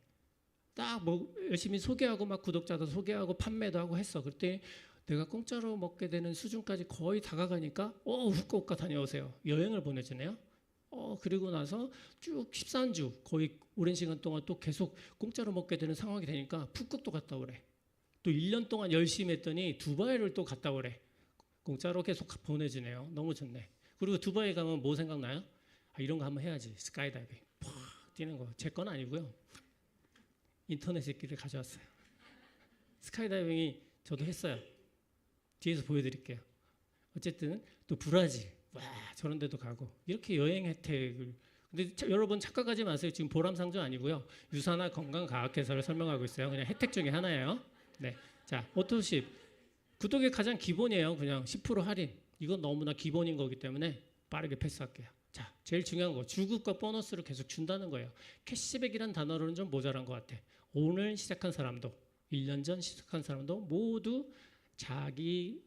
딱 뭐 열심히 소개하고 막 구독자도 소개하고 판매도 하고 했어. 그때 내가 공짜로 먹게 되는 수준까지 거의 다가가니까 후쿠오카 다녀오세요. 여행을 보내주네요. 그리고 나서 쭉 13주 거의 오랜 시간 동안 또 계속 공짜로 먹게 되는 상황이 되니까 푸꾸옥도 갔다 오래. 또 1년 동안 열심히 했더니 두바이를 또 갔다 오래. 공짜로 계속 보내주네요. 너무 좋네. 그리고 두바이 가면 뭐 생각나요? 이런 거 한번 해야지. 스카이다이빙. 팍 뛰는 거. 제 건 아니고요. 인터넷에 길을 가져왔어요. 스카이다이빙이 저도 했어요. 뒤에서 보여드릴게요. 어쨌든 또 브라질. 와 저런 데도 가고 이렇게 여행 혜택을 근데 여러분 착각하지 마세요. 지금 보람상조 아니고요. 유산화 건강과학회사를 설명하고 있어요. 그냥 혜택 중에 하나예요. 네, 자 오토십 구독의 가장 기본이에요. 그냥 10% 할인 이건 너무나 기본인 거기 때문에 빠르게 패스할게요. 자 제일 중요한 거 주급과 보너스를 계속 준다는 거예요. 캐시백이란 단어로는 좀 모자란 것 같아. 오늘 시작한 사람도 1년 전 시작한 사람도 모두 자기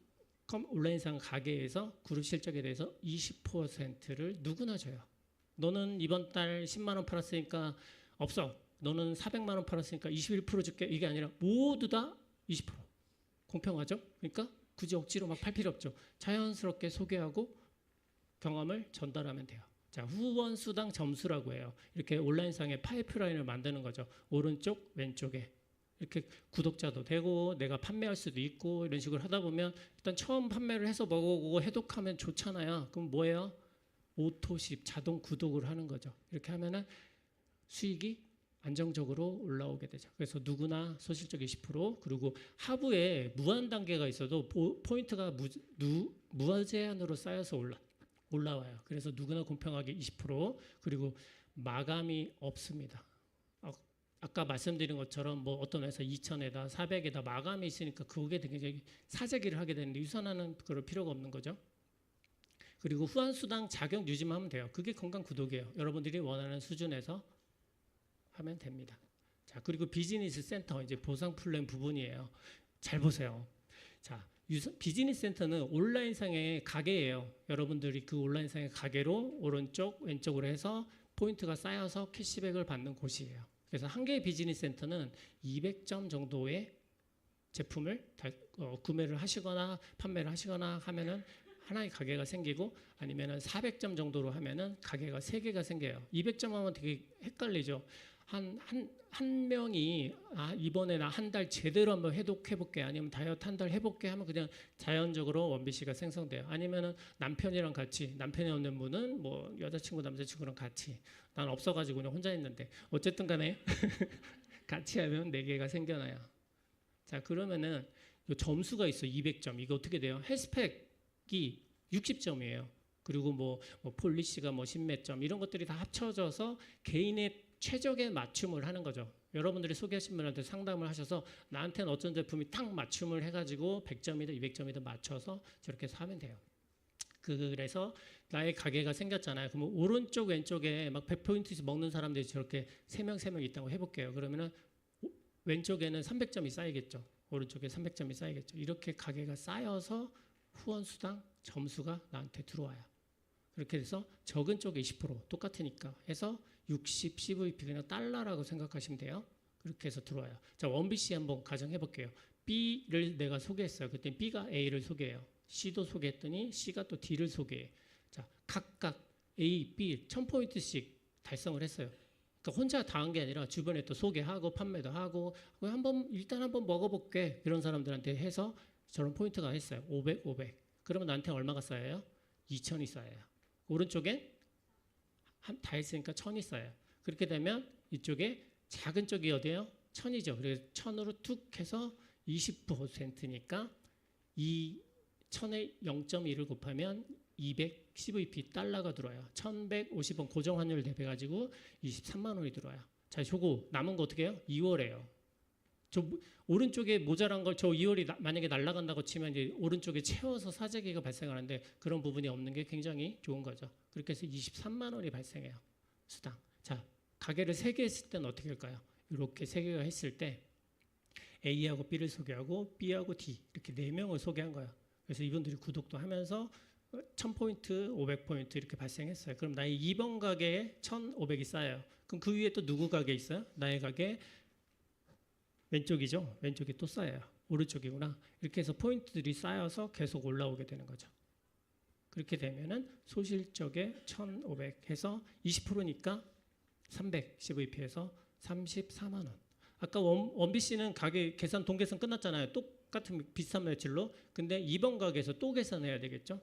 온라인상 가게에서 그룹 실적에 대해서 20%를 누구나 줘요. 너는 이번 달 10만 원 팔았으니까 없어. 너는 400만 원 팔았으니까 21% 줄게. 이게 아니라 모두 다 20%. 공평하죠? 그러니까 굳이 억지로 막 팔 필요 없죠. 자연스럽게 소개하고 경험을 전달하면 돼요. 자, 후원 수당 점수라고 해요. 이렇게 온라인상에 파이프라인을 만드는 거죠. 오른쪽, 왼쪽에. 이렇게 구독자도 되고 내가 판매할 수도 있고 이런 식으로 하다 보면 일단 처음 판매를 해서 먹어보고 해독하면 좋잖아요. 그럼 뭐예요? 오토십, 자동 구독을 하는 거죠. 이렇게 하면은 수익이 안정적으로 올라오게 되죠. 그래서 누구나 소실적 20% 그리고 하부에 무한 단계가 있어도 포인트가 무제한으로 쌓여서 올라와요. 그래서 누구나 공평하게 20% 그리고 마감이 없습니다. 아까 말씀드린 것처럼 뭐 어떤 회사 2,000에다 400에다 마감이 있으니까 그게 굉장히 사재기를 하게 되는데 유선하는 그럴 필요가 없는 거죠. 그리고 후환수당 자격 유지만 하면 돼요. 그게 건강 구독이에요. 여러분들이 원하는 수준에서 하면 됩니다. 자, 그리고 비즈니스 센터 이제 보상 플랜 부분이에요. 잘 보세요. 자, 비즈니스 센터는 온라인상의 가게예요. 여러분들이 그 온라인상의 가게로 오른쪽 왼쪽으로 해서 포인트가 쌓여서 캐시백을 받는 곳이에요. 그래서 한 개의 비즈니스 센터는 200점 정도의 제품을 구매를 하시거나 판매를 하시거나 하면은 하나의 가게가 생기고 아니면은 400점 정도로 하면은 가게가 3개가 생겨요. 200점 하면 되게 헷갈리죠. 한 명이 이번에 나 한 달 제대로 한번 해독해볼게 아니면 다이어트 한 달 해볼게 하면 그냥 자연적으로 원비씨가 생성돼요. 아니면은 남편이랑 같이 남편이 없는 분은 뭐 여자친구 남자친구랑 같이 난 없어가지고 그냥 혼자 있는데 어쨌든 간에 같이 하면 4개가 생겨나요. 자 그러면은 요 점수가 있어 200점 이거 어떻게 돼요? 헬스팩이 60점이에요. 그리고 뭐 폴리시가 뭐 10몇 점 이런 것들이 다 합쳐져서 개인의 최적의 맞춤을 하는 거죠. 여러분들이 소개하신 분한테 상담을 하셔서 나한테는 어떤 제품이 딱 맞춤을 해가지고 100점이든 200점이든 맞춰서 저렇게 사면 돼요. 그래서 나의 가게가 생겼잖아요. 그러면 오른쪽 왼쪽에 막 100포인트씩 먹는 사람들이 저렇게 3명 있다고 해볼게요. 그러면은 왼쪽에는 300점이 쌓이겠죠. 오른쪽에 300점이 쌓이겠죠. 이렇게 가게가 쌓여서 후원수당 점수가 나한테 들어와요. 그렇게 해서 적은 쪽에 20% 똑같으니까 해서 60 CVP 그냥 달러라고 생각하시면 돼요. 그렇게 해서 들어와요. 자 원BC 한번 가정해 볼게요. B를 내가 소개했어요. 그때 B가 A를 소개해요. C도 소개했더니 C가 또 D를 소개해. 자 각각 A, B 1000포인트씩 달성을 했어요. 그러니까 혼자 다 한 게 아니라 주변에 또 소개하고 판매도 하고 일단 한번 먹어볼게 이런 사람들한테 해서 저런 포인트가 했어요. 500, 500. 그러면 나한테 얼마가 쌓여요? 2000이 쌓여요. 오른쪽에 다 했으니까 1000이 쌓여요. 그렇게 되면 이쪽에 작은 쪽이 어디예요? 1000이죠. 그래서 1000으로 툭 해서 20%니까 이 1000에 0.1을 곱하면 200 CVP 달러가 들어와요. 1150원 고정 환율 대비해가지고 23만 원이 들어와요. 자, 저거 남은 거 어떻게 해요? 2월에요. 저 오른쪽에 모자란 걸 저 2월이 만약에 날아간다고 치면 이제 오른쪽에 채워서 사재기가 발생하는데 그런 부분이 없는 게 굉장히 좋은 거죠. 그렇게 해서 23만 원이 발생해요. 수당. 자, 가게를 3개 했을 때는 어떻게 할까요? 이렇게 3개가 했을 때 A하고 B를 소개하고 B하고 D 이렇게 4명을 소개한 거예요. 그래서 이분들이 구독도 하면서 1000포인트, 500포인트 이렇게 발생했어요. 그럼 나의 2번 가게에 1500이 쌓여요. 그럼 그 위에 또 누구 가게 있어요? 나의 가게 왼쪽이죠. 왼쪽이 또 쌓여요. 오른쪽이구나. 이렇게 해서 포인트들이 쌓여서 계속 올라오게 되는 거죠. 그렇게 되면은 소실적에 1500 해서 20%니까 300 CVP에서 34만 원. 아까 원BC는 가게 계산 동계산 끝났잖아요. 똑같은 비슷한 매출로. 근데 2번 가게에서 또 계산해야 되겠죠.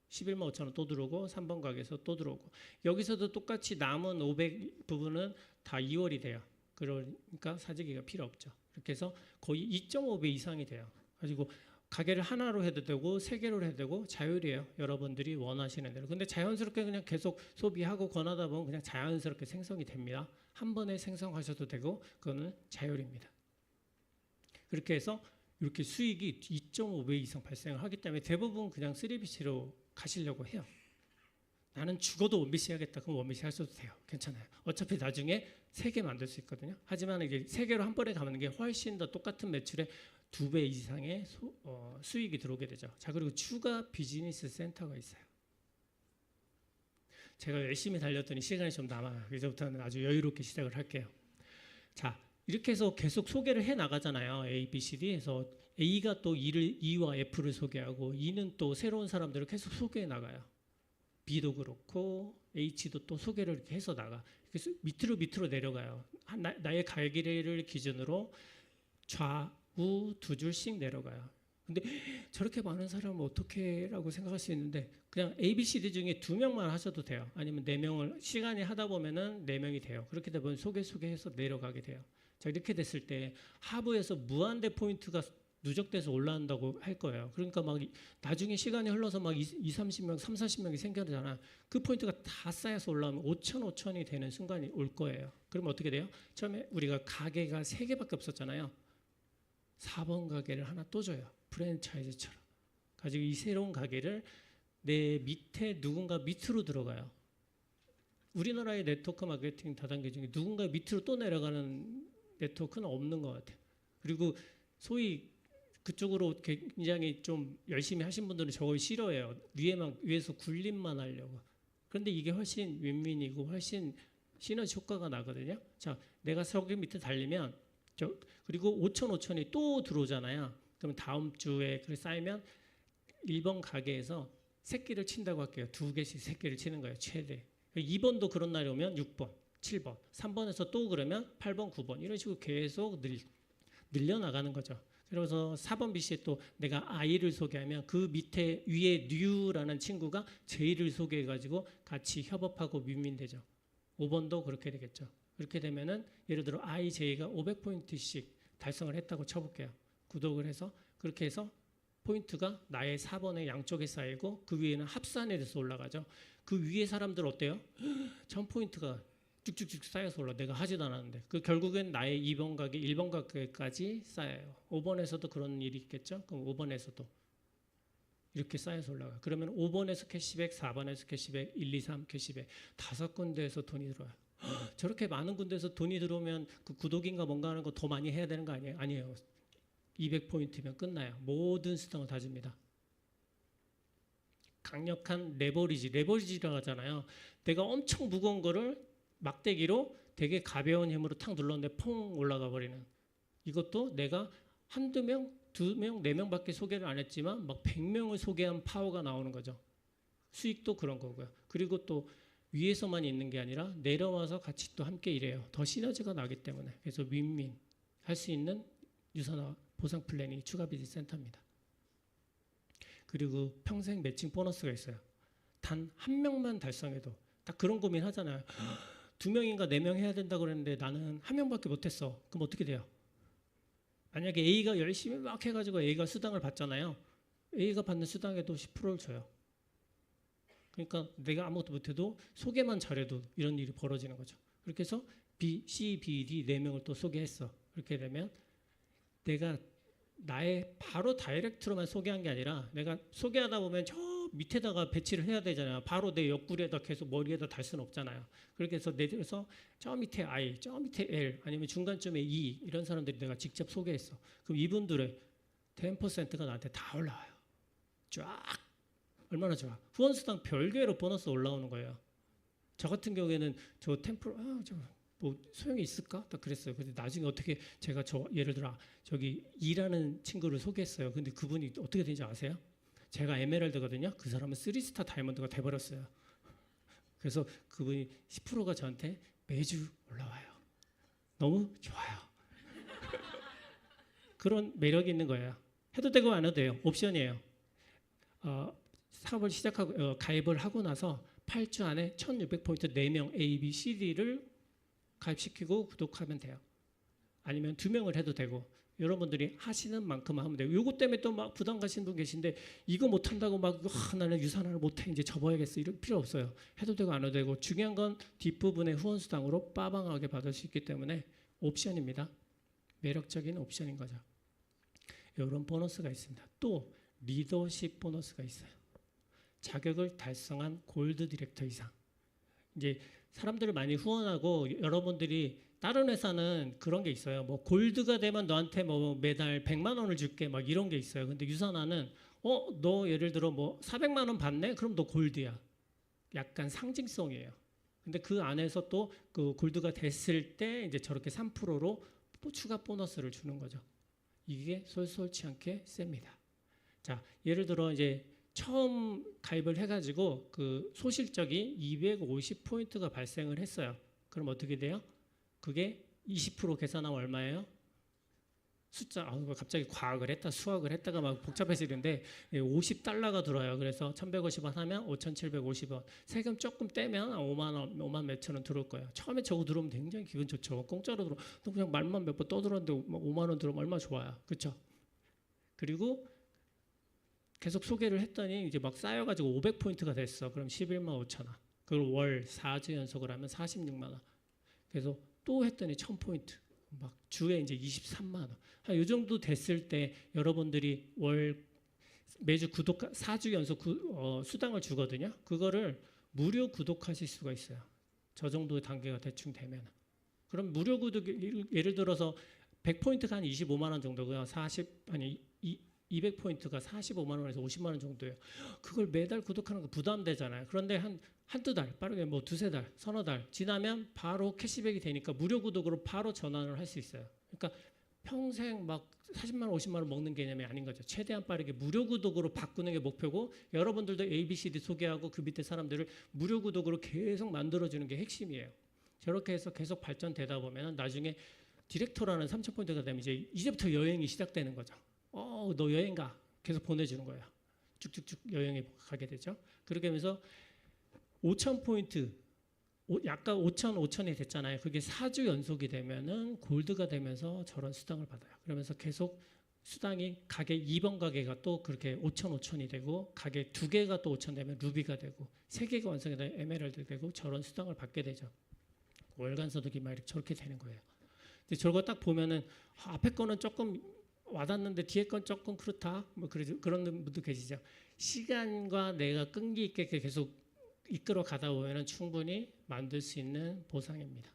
11만 5천 원 또 들어오고 3번 가게에서 또 들어오고 여기서도 똑같이 남은 500 부분은 다 2월이 돼요. 그러니까 사재기가 필요 없죠. 이렇게 해서 거의 2.5배 이상이 돼요. 가지고 가게를 하나로 해도 되고 3개로 해도 되고 자율이에요. 여러분들이 원하시는 대로. 근데 자연스럽게 그냥 계속 소비하고 권하다 보면 그냥 자연스럽게 생성이 됩니다. 한 번에 생성하셔도 되고 그거는 자율입니다. 그렇게 해서 이렇게 수익이 2.5배 이상 발생을 하기 때문에 대부분 그냥 3BC로 가시려고 해요. 나는 죽어도 원BC 하겠다. 그럼 원BC 하셔도 돼요. 괜찮아요. 어차피 나중에 3개 만들 수 있거든요. 하지만 이제 3개로 한 번에 가는 게 훨씬 더 똑같은 매출에 2배 이상의 수익이 들어오게 되죠. 자, 그리고 추가 비즈니스 센터가 있어요. 제가 열심히 달렸더니 시간이 좀 남아요. 이제부터는 아주 여유롭게 시작을 할게요. 자, 이렇게 해서 계속 소개를 해 나가잖아요. A, B, C, D에서 A가 또 E와 F를 소개하고 E는 또 새로운 사람들을 계속 소개해 나가요. B도 그렇고 H도 또 소개를 이렇게 해서 나가. 그래서 밑으로 내려가요. 나의 갈 길을 기준으로 좌우 두 줄씩 내려가요. 근데 저렇게 많은 사람은 어떻게라고 생각할 수 있는데 그냥 A, B, C, D 중에 2명만 하셔도 돼요. 아니면 4명을 시간이 하다 보면은 4명이 돼요. 그렇게 되면 소개해서 내려가게 돼요. 자, 이렇게 됐을 때 하부에서 무한대 포인트가 누적돼서 올라온다고 할 거예요. 그러니까 막 나중에 시간이 흘러서 막 30명, 40명이 생겨나잖아. 그 포인트가 다 쌓여서 올라오면 5,000이 되는 순간이 올 거예요. 그러면 어떻게 돼요? 처음에 우리가 가게가 3개밖에 없었잖아요. 4번 가게를 하나 또 줘요. 프랜차이즈처럼. 가지고 이 새로운 가게를 내 밑에 누군가 밑으로 들어가요. 우리나라의 네트워크 마케팅 다단계 중에 누군가 밑으로 또 내려가는 네트워크는 없는 것 같아요. 그리고 소위 그쪽으로 굉장히 좀 열심히 하신 분들은 저걸 싫어해요. 위에서 굴림만 하려고. 그런데 이게 훨씬 윈윈이고 훨씬 시너지 효과가 나거든요. 자, 내가 저기 밑에 달리면 그리고 5,000이 또 들어오잖아요. 그러면 다음 주에 쌓이면 1번 가게에서 새끼를 친다고 할게요. 2개씩 새끼를 치는 거예요. 최대. 2번도 그런 날이 오면 6번, 7번, 3번에서 또 그러면 8번, 9번 이런 식으로 계속 늘려나가는 거죠. 그래서 4번 BC에 또 내가 I를 소개하면 그 밑에 위에 New라는 친구가 J를 소개해가지고 같이 협업하고 윈윈되죠. 5번도 그렇게 되겠죠. 그렇게 되면은 예를 들어 I, J가 500포인트씩 달성을 했다고 쳐볼게요. 구독을 해서 그렇게 해서 포인트가 나의 4번의 양쪽에 쌓이고 그 위에는 합산이 돼서 올라가죠. 그 위에 사람들 어때요? 1000포인트가 쭉쭉쭉 쌓여서 올라. 내가 하지도 않았는데 그 결국엔 나의 2번 가게, 1번 가게까지 쌓여요. 5번에서도 그런 일이 있겠죠. 그럼 5번에서도 이렇게 쌓여서 올라가. 그러면 5번에서 캐시백, 4번에서 캐시백, 1, 2, 3 캐시백 5군데에서 돈이 들어와요. 저렇게 많은 군데에서 돈이 들어오면 그 구독인가 뭔가 하는 거 더 많이 해야 되는 거 아니에요? 아니에요. 200포인트면 끝나요. 모든 수당을 다 줍니다. 강력한 레버리지라고 하잖아요. 내가 엄청 무거운 거를 막대기로 되게 가벼운 힘으로 탁 눌렀는데 퐁 올라가 버리는. 이것도 내가 한두 명, 2명, 4명밖에 소개를 안 했지만 막 100명을 소개한 파워가 나오는 거죠. 수익도 그런 거고요. 그리고 또 위에서만 있는 게 아니라 내려와서 같이 또 함께 일해요. 더 시너지가 나기 때문에. 그래서 윈윈 할 수 있는 유산화 보상 플랜이 추가 비즈니스 센터입니다. 그리고 평생 매칭 보너스가 있어요. 단 한 명만 달성해도 딱 그런 고민 하잖아요. 2명인가 4명 해야 된다고 그랬는데 나는 한 명밖에 못했어. 그럼 어떻게 돼요? 만약에 A가 열심히 막 해가지고 A가 수당을 받잖아요. A가 받는 수당에도 10%를 줘요. 그러니까 내가 아무것도 못해도 소개만 잘해도 이런 일이 벌어지는 거죠. 그렇게 해서 B, C, B, D 4명을 또 소개했어. 그렇게 되면 내가 나의 바로 다이렉트로만 소개한 게 아니라 내가 소개하다 보면 저 밑에다가 배치를 해야 되잖아요. 바로 내 옆구리에다 계속 머리에다 달 수는 없잖아요. 그렇게 해서 내려서 저 밑에 I, 저 밑에 L 아니면 중간쯤에 E 이런 사람들이 내가 직접 소개했어. 그럼 이분들의 10%가 나한테 다 올라와요. 쫙 얼마나 좋아. 후원수당 별개로 보너스 올라오는 거예요. 저 같은 경우에는 저 템플 뭐 소용이 있을까? 딱 그랬어요. 근데 나중에 어떻게 제가 예를 들어 저기 E라는 친구를 소개했어요. 근데 그분이 어떻게 되는지 아세요? 제가 에메랄드거든요. 그 사람은 3스타 다이아몬드가 돼버렸어요. 그래서 그분이 10%가 저한테 매주 올라와요. 너무 좋아요. 그런 매력이 있는 거예요. 해도 되고 안 해도 돼요. 옵션이에요. 사업을 시작하고 가입을 하고 나서 8주 안에 1600포인트 4명 A, B, C, D를 가입시키고 구독하면 돼요. 아니면 2명을 해도 되고 여러분들이 하시는 만큼만 하면 돼요. 요거 때문에 또 막 부담 가시는 분 계신데 이거 못한다고 막 나는 유산화를 못해 이제 접어야겠어 이럴 필요 없어요. 해도 되고 안 해도 되고 중요한 건 뒷부분에 후원수당으로 빠방하게 받을 수 있기 때문에 옵션입니다. 매력적인 옵션인 거죠. 이런 보너스가 있습니다. 또 리더십 보너스가 있어요. 자격을 달성한 골드 디렉터 이상. 이제 사람들을 많이 후원하고 여러분들이 다른 회사는 그런 게 있어요. 뭐 골드가 되면 너한테 뭐 매달 100만 원을 줄게 막 이런 게 있어요. 근데 유산화는 너 예를 들어 뭐 400만 원 받네? 그럼 너 골드야. 약간 상징성이에요. 근데 그 안에서 또 그 골드가 됐을 때 이제 저렇게 3%로 추가 보너스를 주는 거죠. 이게 솔솔치 않게 셉니다. 자, 예를 들어 이제 처음 가입을 해가지고 그 소실적이 250포인트가 발생을 했어요. 그럼 어떻게 돼요? 그게 20% 계산하면 얼마예요? 숫자, 갑자기 과학을 했다, 수학을 했다가 막 복잡해지는데 50달러가 들어요. 그래서 1,150원 하면 5,750원. 세금 조금 떼면 5만 원, 5만 몇천 원 들어올 거예요. 처음에 저거 들어오면 굉장히 기분 좋죠. 공짜로 들어. 또 그냥 말만 몇 번 떠들었는데 5만 원 들어오면 얼마나 좋아요. 그렇죠? 그리고 계속 소개를 했더니 이제 막 쌓여가지고 500포인트가 됐어. 그럼 11만 5천 원. 그걸 월 4주 연속을 하면 46만 원. 그래서 또 했더니 1,000포인트. 막 주에 이제 23만 원. 한 이 정도 됐을 때 여러분들이 월 매주 구독 4주 연속 수당을 주거든요. 그거를 무료 구독하실 수가 있어요. 저 정도의 단계가 대충 되면. 그럼 무료 구독 예를 들어서 100포인트가 한 25만 원 정도고요. 200포인트가 45만 원에서 50만 원 정도예요. 그걸 매달 구독하는 거 부담되잖아요. 그런데 한두 달, 빠르게 뭐 두세 달, 서너 달 지나면 바로 캐시백이 되니까 무료 구독으로 바로 전환을 할 수 있어요. 그러니까 평생 막 40만 원, 50만 원 먹는 개념이 아닌 거죠. 최대한 빠르게 무료 구독으로 바꾸는 게 목표고 여러분들도 ABCD 소개하고 그 밑에 사람들을 무료 구독으로 계속 만들어주는 게 핵심이에요. 저렇게 해서 계속 발전되다 보면 나중에 디렉터라는 3,000포인트가 되면 이제부터 여행이 시작되는 거죠. 너 여행 가. 계속 보내주는 거예요. 쭉쭉쭉 여행에 가게 되죠. 그렇게 하면서 5,000포인트, 약간 5,000이 됐잖아요. 그게 4주 연속이 되면은 골드가 되면서 저런 수당을 받아요. 그러면서 계속 수당이 가게 2번 가게가 또 그렇게 5,000이 되고 가게 2개가 또 5,000 되면 루비가 되고 3개가 완성이 되면 에메랄드 되고 저런 수당을 받게 되죠. 월간 소득이 막 이렇게 저렇게 되는 거예요. 근데 저거 딱 보면은 앞에 거는 조금 와닿는데 뒤에 건 조금 그렇다. 뭐 그런 분도 계시죠. 시간과 내가 끈기 있게 계속 이끌어 가다 보면은 충분히 만들 수 있는 보상입니다.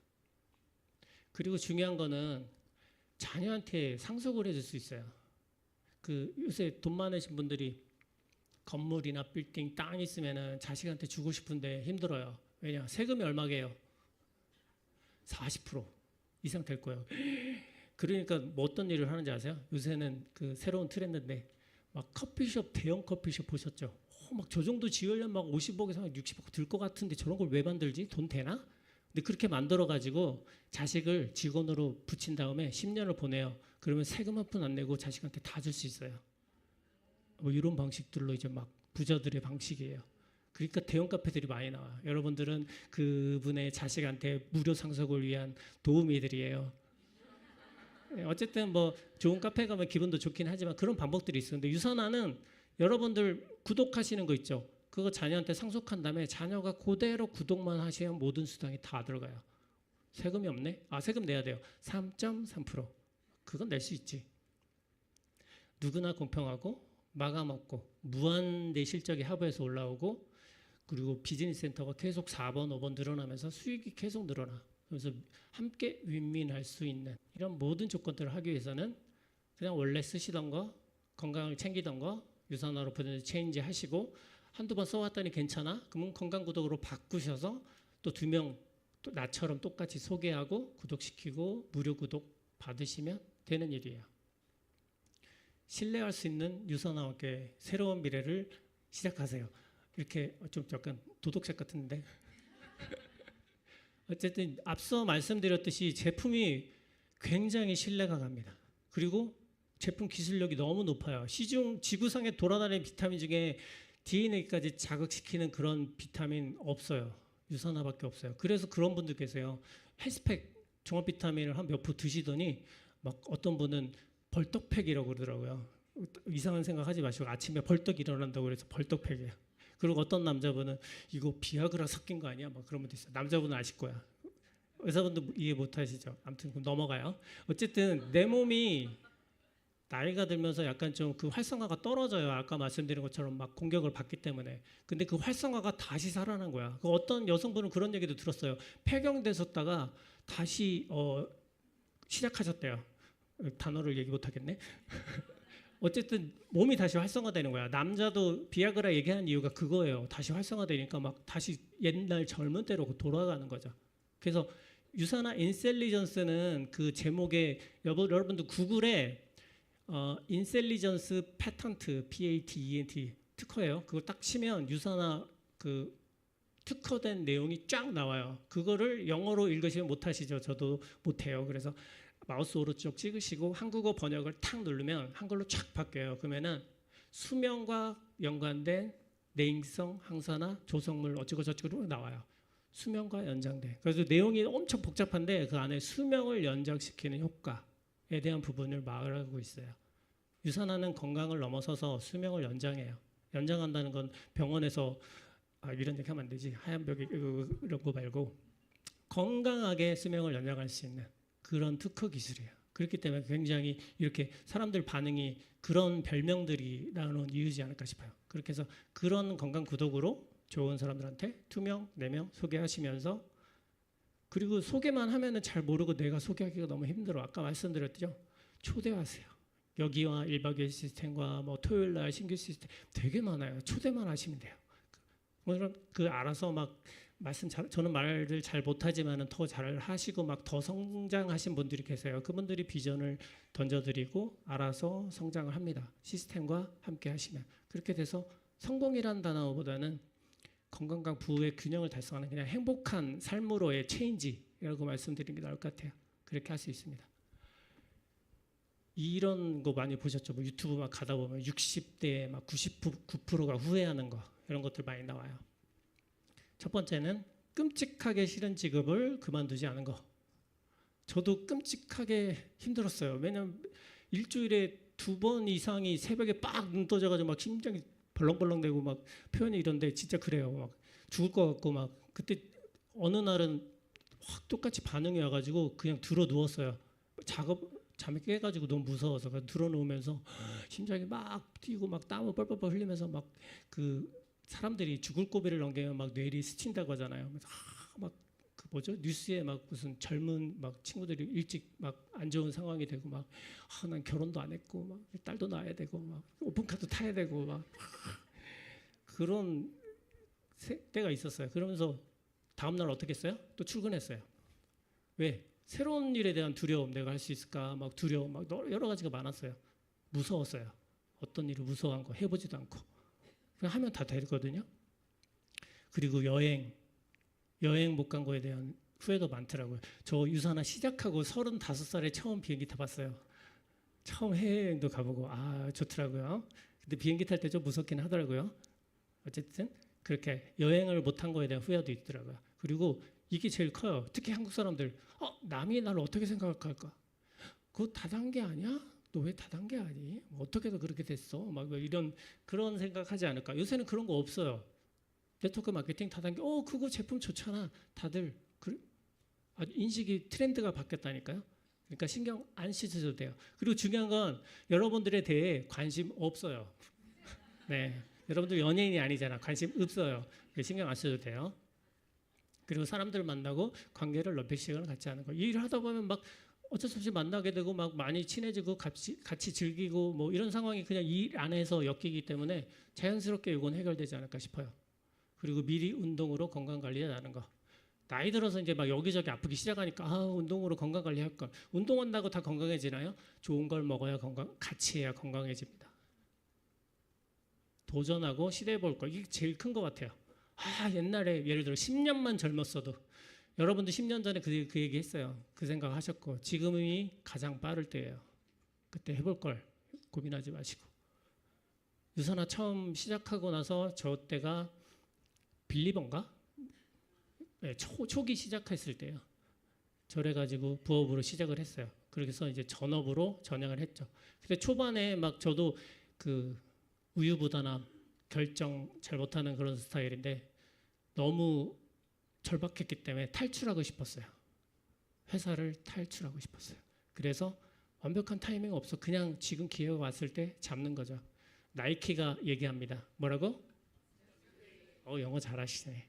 그리고 중요한 거는 자녀한테 상속을 해줄 수 있어요. 그 요새 돈 많으신 분들이 건물이나 빌딩, 땅 있으면은 자식한테 주고 싶은데 힘들어요. 왜냐? 세금이 얼마게요? 40% 이상 될 거예요. 그러니까 뭐 어떤 일을 하는지 아세요? 요새는 그 새로운 트렌드인데 막 커피숍, 대형 커피숍 보셨죠? 막 저 정도 지으려면 막 50억에서 60억 들 것 같은데 저런 걸 왜 만들지? 돈 되나? 근데 그렇게 만들어 가지고 자식을 직원으로 붙인 다음에 10년을 보내요. 그러면 세금 한 푼 안 내고 자식한테 다 줄 수 있어요. 뭐 이런 방식들로 이제 막 부자들의 방식이에요. 그러니까 대형 카페들이 많이 나와요. 여러분들은 그분의 자식한테 무료 상속을 위한 도우미들이에요. 어쨌든 뭐 좋은 카페 가면 기분도 좋긴 하지만 그런 방법들이 있어요. 근데 유선화는 여러분들 구독하시는 거 있죠. 그거 자녀한테 상속한 다음에 자녀가 그대로 구독만 하시면 모든 수당이 다 들어가요. 세금이 없네? 세금 내야 돼요. 3.3%. 그건 낼 수 있지. 누구나 공평하고 마감 없고 무한 내 실적이 하부에서 올라오고 그리고 비즈니스 센터가 계속 4번, 5번 늘어나면서 수익이 계속 늘어나. 그래서 함께 윈윈할 수 있는 이런 모든 조건들을 하기 위해서는 그냥 원래 쓰시던 거, 건강을 챙기던 거 유선화로 브랜드 체인지 하시고 한두 번 써왔더니 괜찮아? 그러면 건강구독으로 바꾸셔서 또 2명 또 나처럼 똑같이 소개하고 구독시키고 무료 구독 받으시면 되는 일이에요. 신뢰할 수 있는 유선화와 함께 새로운 미래를 시작하세요. 이렇게 좀 약간 도덕책 같은데 어쨌든 앞서 말씀드렸듯이 제품이 굉장히 신뢰가 갑니다. 그리고 제품 기술력이 너무 높아요. 시중 지구상에 돌아다니는 비타민 중에 DNA까지 자극시키는 그런 비타민 없어요. 유산화밖에 없어요. 그래서 그런 분들 계세요. 헬스팩 종합 비타민을 한 몇 포 드시더니 막 어떤 분은 벌떡팩이라고 그러더라고요. 이상한 생각하지 마시고 아침에 벌떡 일어난다고 그래서 벌떡팩이에요. 그리고 어떤 남자분은 이거 비아그라 섞인 거 아니야? 막 그런 분도 있어요. 남자분은 아실 거야. 의사분도 이해 못 하시죠. 아무튼 넘어가요. 어쨌든 내 몸이 나이가 들면서 약간 좀 그 활성화가 떨어져요. 아까 말씀드린 것처럼 막 공격을 받기 때문에. 근데 그 활성화가 다시 살아난 거야. 그 어떤 여성분은 그런 얘기도 들었어요. 폐경되셨다가 다시 시작하셨대요. 단어를 얘기 못 하겠네. 어쨌든 몸이 다시 활성화되는 거야. 남자도 비아그라 얘기하는 이유가 그거예요. 다시 활성화되니까 막 다시 옛날 젊은 때로 돌아가는 거죠. 그래서 유사나 인셀리전스는 그 제목에 여러분들 구글에 인셀리전스 패턴트 PATENT 특허예요. 그걸 딱 치면 유사나 그 특허된 내용이 쫙 나와요. 그거를 영어로 읽으시면 못하시죠. 저도 못해요. 그래서 마우스 오른쪽 찍으시고 한국어 번역을 탁 누르면 한글로 쫙 바뀌어요. 그러면은 수명과 연관된 내행성, 항산화, 조성물 어쩌고 저쩌고 나와요. 수명과 연장돼. 그래서 내용이 엄청 복잡한데 그 안에 수명을 연장시키는 효과에 대한 부분을 말하고 있어요. 유산화는 건강을 넘어서서 수명을 연장해요. 연장한다는 건 병원에서 이런 얘기 하면 안 되지. 하얀 벽에 이런 거 말고 건강하게 수명을 연장할 수 있는 그런 특허 기술이에요. 그렇기 때문에 굉장히 이렇게 사람들 반응이 그런 별명들이 나오는 이유지 않을까 싶어요. 그렇게 해서 그런 건강 구독으로 좋은 사람들한테 2명, 4명 소개하시면서 그리고 소개만 하면은 잘 모르고 내가 소개하기가 너무 힘들어. 아까 말씀드렸죠. 초대하세요. 여기와 1박 2일 시스템과 뭐 토요일 날 신규 시스템 되게 많아요. 초대만 하시면 돼요. 오늘은 그 알아서 막 저는 말을 잘 못하지만은 더 잘 하시고 막 더 성장하신 분들이 계세요. 그분들이 비전을 던져드리고 알아서 성장을 합니다. 시스템과 함께 하시면 그렇게 돼서 성공이라는 단어보다는 건강과 부의 균형을 달성하는 그냥 행복한 삶으로의 체인지라고 말씀드리는 게 나을 것 같아요. 그렇게 할 수 있습니다. 이런 거 많이 보셨죠? 뭐 유튜브 막 가다 보면 60대에 막 99%가 후회하는 거 이런 것들 많이 나와요. 첫 번째는 끔찍하게 싫은 직업을 그만두지 않은 거. 저도 끔찍하게 힘들었어요. 왜냐면 일주일에 2번 이상이 새벽에 빡 눈 떠져가지고 막 심장이 벌렁벌렁대고 막 표현이 이런데 진짜 그래요. 막 죽을 것 같고 막 그때 어느 날은 확 똑같이 반응이 와가지고 그냥 들어 누웠어요. 잠에 깨가지고 너무 무서워서 들어 누우면서 심장이 막 뛰고 막 땀을 뻘뻘뻘 흘리면서 막 그 사람들이 죽을 고비를 넘기면 막 뇌리 스친다고 하잖아요. 막 그 뭐죠? 뉴스에 막 무슨 젊은 막 친구들이 일찍 막 안 좋은 상황이 되고 막 난 결혼도 안 했고 막 딸도 낳아야 되고 막 오픈카도 타야 되고 막 그런 때가 있었어요. 그러면서 다음 날 어떻게 했어요? 또 출근했어요. 왜? 새로운 일에 대한 두려움, 내가 할 수 있을까? 막 두려움, 막 여러 가지가 많았어요. 무서웠어요. 어떤 일을 무서워한 거 해보지도 않고 그냥 하면 다 되거든요. 그리고 여행 못 간 거에 대한 후회도 많더라고요. 저 유산화 시작하고 35살에 처음 비행기 타봤어요. 처음 해외여행도 가보고 좋더라고요. 근데 비행기 탈 때 좀 무섭긴 하더라고요. 어쨌든 그렇게 여행을 못한 거에 대한 후회도 있더라고요. 그리고 이게 제일 커요. 특히 한국 사람들 남이 나를 어떻게 생각할까? 그거 다단계 아니야? 너 왜 다단계 아니? 어떻게 해서 그렇게 됐어? 막 이런 그런 생각하지 않을까? 요새는 그런 거 없어요. 네트워크 마케팅 다단계. 그거 제품 좋잖아. 다들 인식이 트렌드가 바뀌었다니까요. 그러니까 신경 안 쓰셔도 돼요. 그리고 중요한 건 여러분들에 대해 관심 없어요. 네, 여러분들 연예인이 아니잖아. 관심 없어요. 신경 안 써도 돼요. 그리고 사람들 만나고 관계를 넓힐 시간을 갖지 않은 거. 이 일을 하다 보면 막 어쩔 수 없이 만나게 되고 막 많이 친해지고 같이 즐기고 뭐 이런 상황이 그냥 일 안에서 엮이기 때문에 자연스럽게 이건 해결되지 않을까 싶어요. 그리고 미리 운동으로 건강 관리하는 거. 나이 들어서 이제 막 여기저기 아프기 시작하니까 운동으로 건강 관리할 걸. 운동한다고 다 건강해지나요? 좋은 걸 먹어야 같이 해야 건강해집니다. 도전하고 시도해 볼 거. 이게 제일 큰 것 같아요. 옛날에 예를 들어 10년만 젊었어도 여러분도 10년 전에 그 얘기 했어요. 그 생각 하셨고 지금이 가장 빠를 때예요. 그때 해볼 걸 고민하지 마시고. 유산화 처음 시작하고 나서 저 때가 빌리버인가? 네, 초기 시작했을 때요. 저래가지고 부업으로 시작을 했어요. 그래서 이제 전업으로 전향을 했죠. 근데 초반에 막 저도 그 우유부단함 결정 잘 못하는 그런 스타일인데 너무 절박했기 때문에 탈출하고 싶었어요. 회사를 탈출하고 싶었어요. 그래서 완벽한 타이밍 없어. 그냥 지금 기회가 왔을 때 잡는 거죠. 나이키가 얘기합니다. 뭐라고? 영어 잘하시네.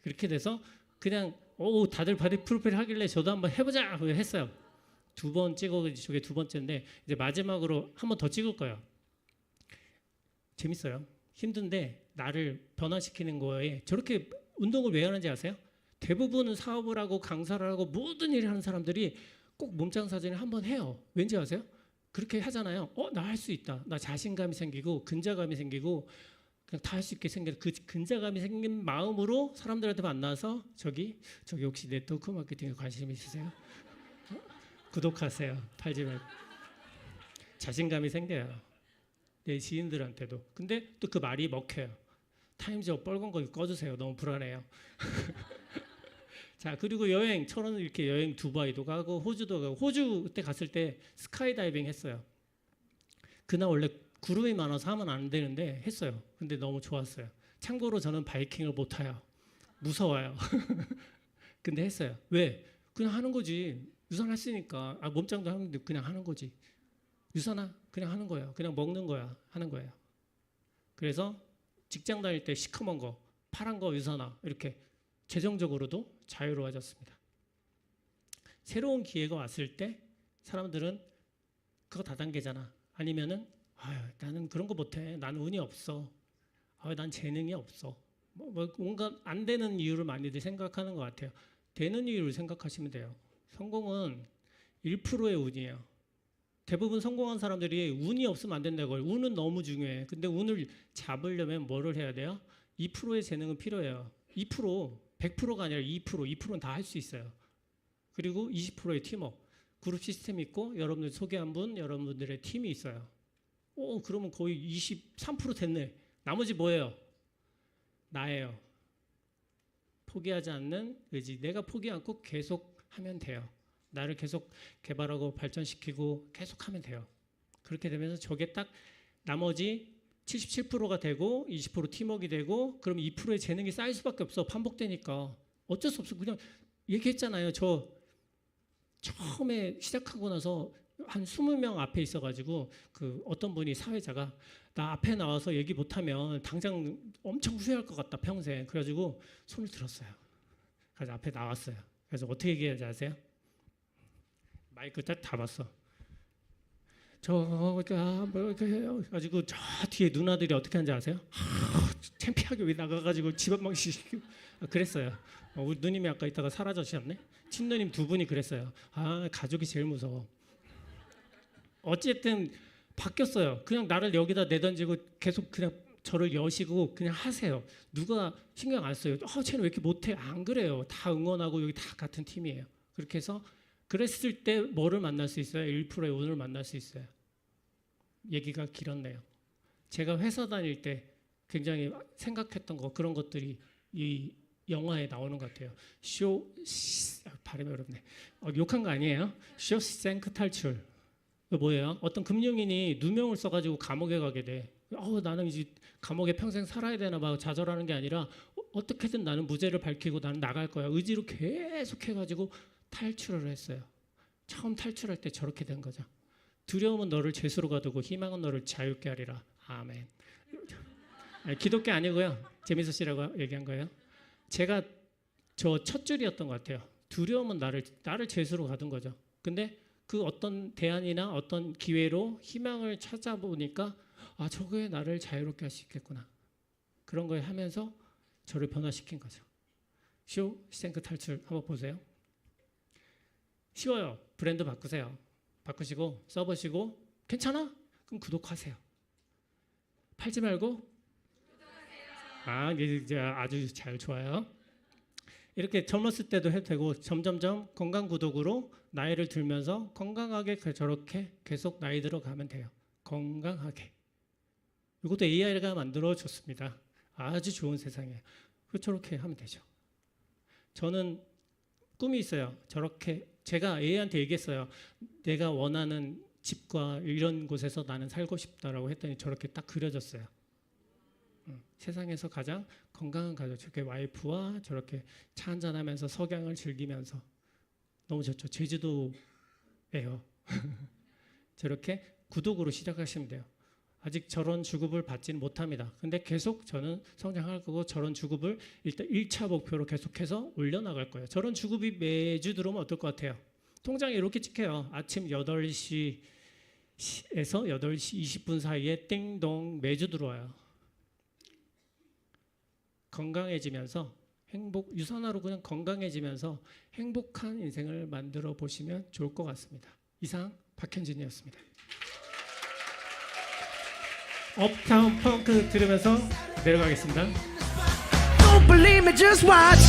그렇게 돼서 그냥 다들 바디 프로필 하길래 저도 한번 해보자 했어요. 2번 찍어 저게 2번째인데 이제 마지막으로 한 번 더 찍을 거예요. 재밌어요. 힘든데 나를 변화시키는 거에 저렇게 운동을 왜 하는지 아세요? 대부분은 사업을 하고 강사를 하고 모든 일을 하는 사람들이 꼭 몸짱 사진을 한번 해요. 왠지 아세요? 그렇게 하잖아요. 나 할 수 있다. 나 자신감이 생기고 근자감이 생기고 그냥 다 할 수 있게 생긴 그 근자감이 생긴 마음으로 사람들한테 만나서 저기 혹시 네트워크 마케팅에 관심 있으세요? 구독하세요. 팔지 말고. 자신감이 생겨요. 내 지인들한테도. 근데 또 그 말이 먹혀요. 타임즈업 빨간 거 꺼주세요. 너무 불안해요. 자, 그리고 여행, 저는 이렇게 여행 두바이도 가고 호주도 가고, 호주 그때 갔을 때 스카이다이빙 했어요. 그날 원래 구름이 많아서 하면 안 되는데 했어요. 근데 너무 좋았어요. 참고로 저는 바이킹을 못 타요. 무서워요. 근데 했어요. 왜? 그냥 하는 거지. 유산 했으니까. 몸짱도 하는데 그냥 하는 거지. 유산아, 그냥 하는 거예요. 그냥 먹는 거야. 하는 거예요. 그래서 직장 다닐 때 시커먼 거, 파란 거 유산아, 이렇게 재정적으로도 자유로워졌습니다. 새로운 기회가 왔을 때 사람들은 그거 다단계잖아. 아니면은 나는 그런 거 못해. 나는 운이 없어. 난 재능이 없어. 뭔가 안 되는 이유를 많이들 생각하는 것 같아요. 되는 이유를 생각하시면 돼요. 성공은 1%의 운이에요. 대부분 성공한 사람들이 운이 없으면 안 된다고 해요. 운은 너무 중요해. 근데 운을 잡으려면 뭐를 해야 돼요? 2%의 재능은 필요해요. 2%, 100%가 아니라 2%, 2%는 다 할 수 있어요. 그리고 20%의 팀워크, 그룹 시스템이 있고 여러분들 소개한 분, 여러분들의 팀이 있어요. 그러면 거의 23% 됐네. 나머지 뭐예요? 나예요. 포기하지 않는 의지. 내가 포기 않고 계속 하면 돼요. 나를 계속 개발하고 발전시키고 계속 하면 돼요. 그렇게 되면서 저게 딱 나머지 77%가 되고 20% 팀워크가 되고 그럼 2%의 재능이 쌓일 수밖에 없어. 반복되니까. 어쩔 수 없어. 그냥 얘기했잖아요. 저 처음에 시작하고 나서 한 20명 앞에 있어가지고 그 어떤 분이 사회자가 나 앞에 나와서 얘기 못하면 당장 엄청 후회할 것 같다 평생. 그래가지고 손을 들었어요. 그래서 앞에 나왔어요. 그래서 어떻게 얘기하지 아세요? 마이크 딱 잡았어. 저가 뭐 가지고 저 뒤에 누나들이 어떻게 하는지 아세요? 창피하게 왜 나가가지고 집안방 시키고 그랬어요. 우리 누님이 아까 있다가 사라지셨네. 친누님 두 분이 그랬어요. 가족이 제일 무서워. 어쨌든 바뀌었어요. 그냥 나를 여기다 내던지고 계속 그냥 저를 여시고 그냥 하세요. 누가 신경 안 써요. 쟤는 왜 이렇게 못해? 안 그래요. 다 응원하고 여기 다 같은 팀이에요. 그렇게 해서 그랬을 때 뭐를 만날 수 있어요? 1%의 운을 만날 수 있어요. 얘기가 길었네요. 제가 회사 다닐 때 굉장히 생각했던 거 그런 것들이 이 영화에 나오는 것 같아요. 발음이 어렵네. 욕한 거 아니에요? 쇼생크 탈출. 뭐예요? 어떤 금융인이 누명을 써가지고 감옥에 가게 돼. 나는 이제 감옥에 평생 살아야 되나 봐 좌절하는 게 아니라 어떻게든 나는 무죄를 밝히고 나는 나갈 거야. 의지로 계속 해가지고 탈출을 했어요. 처음 탈출할 때 저렇게 된 거죠. 두려움은 너를 죄수로 가두고 희망은 너를 자유케 하리라. 아멘. 기독교 아니고요. 재밌으시라고 얘기한 거예요. 제가 저 첫 줄이었던 것 같아요. 두려움은 나를 죄수로 가둔 거죠. 근데 그 어떤 대안이나 어떤 기회로 희망을 찾아보니까 저거에 나를 자유롭게 할 수 있겠구나. 그런 걸 하면서 저를 변화시킨 거죠. 쇼생크 탈출 한번 보세요. 쉬워요. 브랜드 바꾸세요. 바꾸시고 써보시고 괜찮아? 그럼 구독하세요. 팔지 말고 이제 아주 잘 좋아요. 이렇게 젊었을 때도 해도 되고 점점점 건강 구독으로 나이를 들면서 건강하게 저렇게 계속 나이 들어가면 돼요. 건강하게. 이것도 AI가 만들어줬습니다. 아주 좋은 세상이에요. 저렇게 하면 되죠. 저는 꿈이 있어요. 저렇게 제가 AI한테 얘기했어요. 내가 원하는 집과 이런 곳에서 나는 살고 싶다라고 했더니 저렇게 딱 그려졌어요. 세상에서 가장 건강한 가족, 저렇게 와이프와 저렇게 차 한잔하면서 석양을 즐기면서 너무 좋죠. 제주도예요. 저렇게 구독으로 시작하시면 돼요. 아직 저런 주급을 받지는 못합니다. 근데 계속 저는 성장할 거고 저런 주급을 일단 1차 목표로 계속해서 올려나갈 거예요. 저런 주급이 매주 들어오면 어떨 것 같아요? 통장에 이렇게 찍혀요. 아침 8시에서 8시 20분 사이에 띵동 매주 들어와요. 건강해지면서 행복 유선화로 그냥 건강해지면서 행복한 인생을 만들어 보시면 좋을 것 같습니다. 이상 박현진이었습니다. 업타운 펑크 들으면서 내려가겠습니다. Don't believe me, just watch.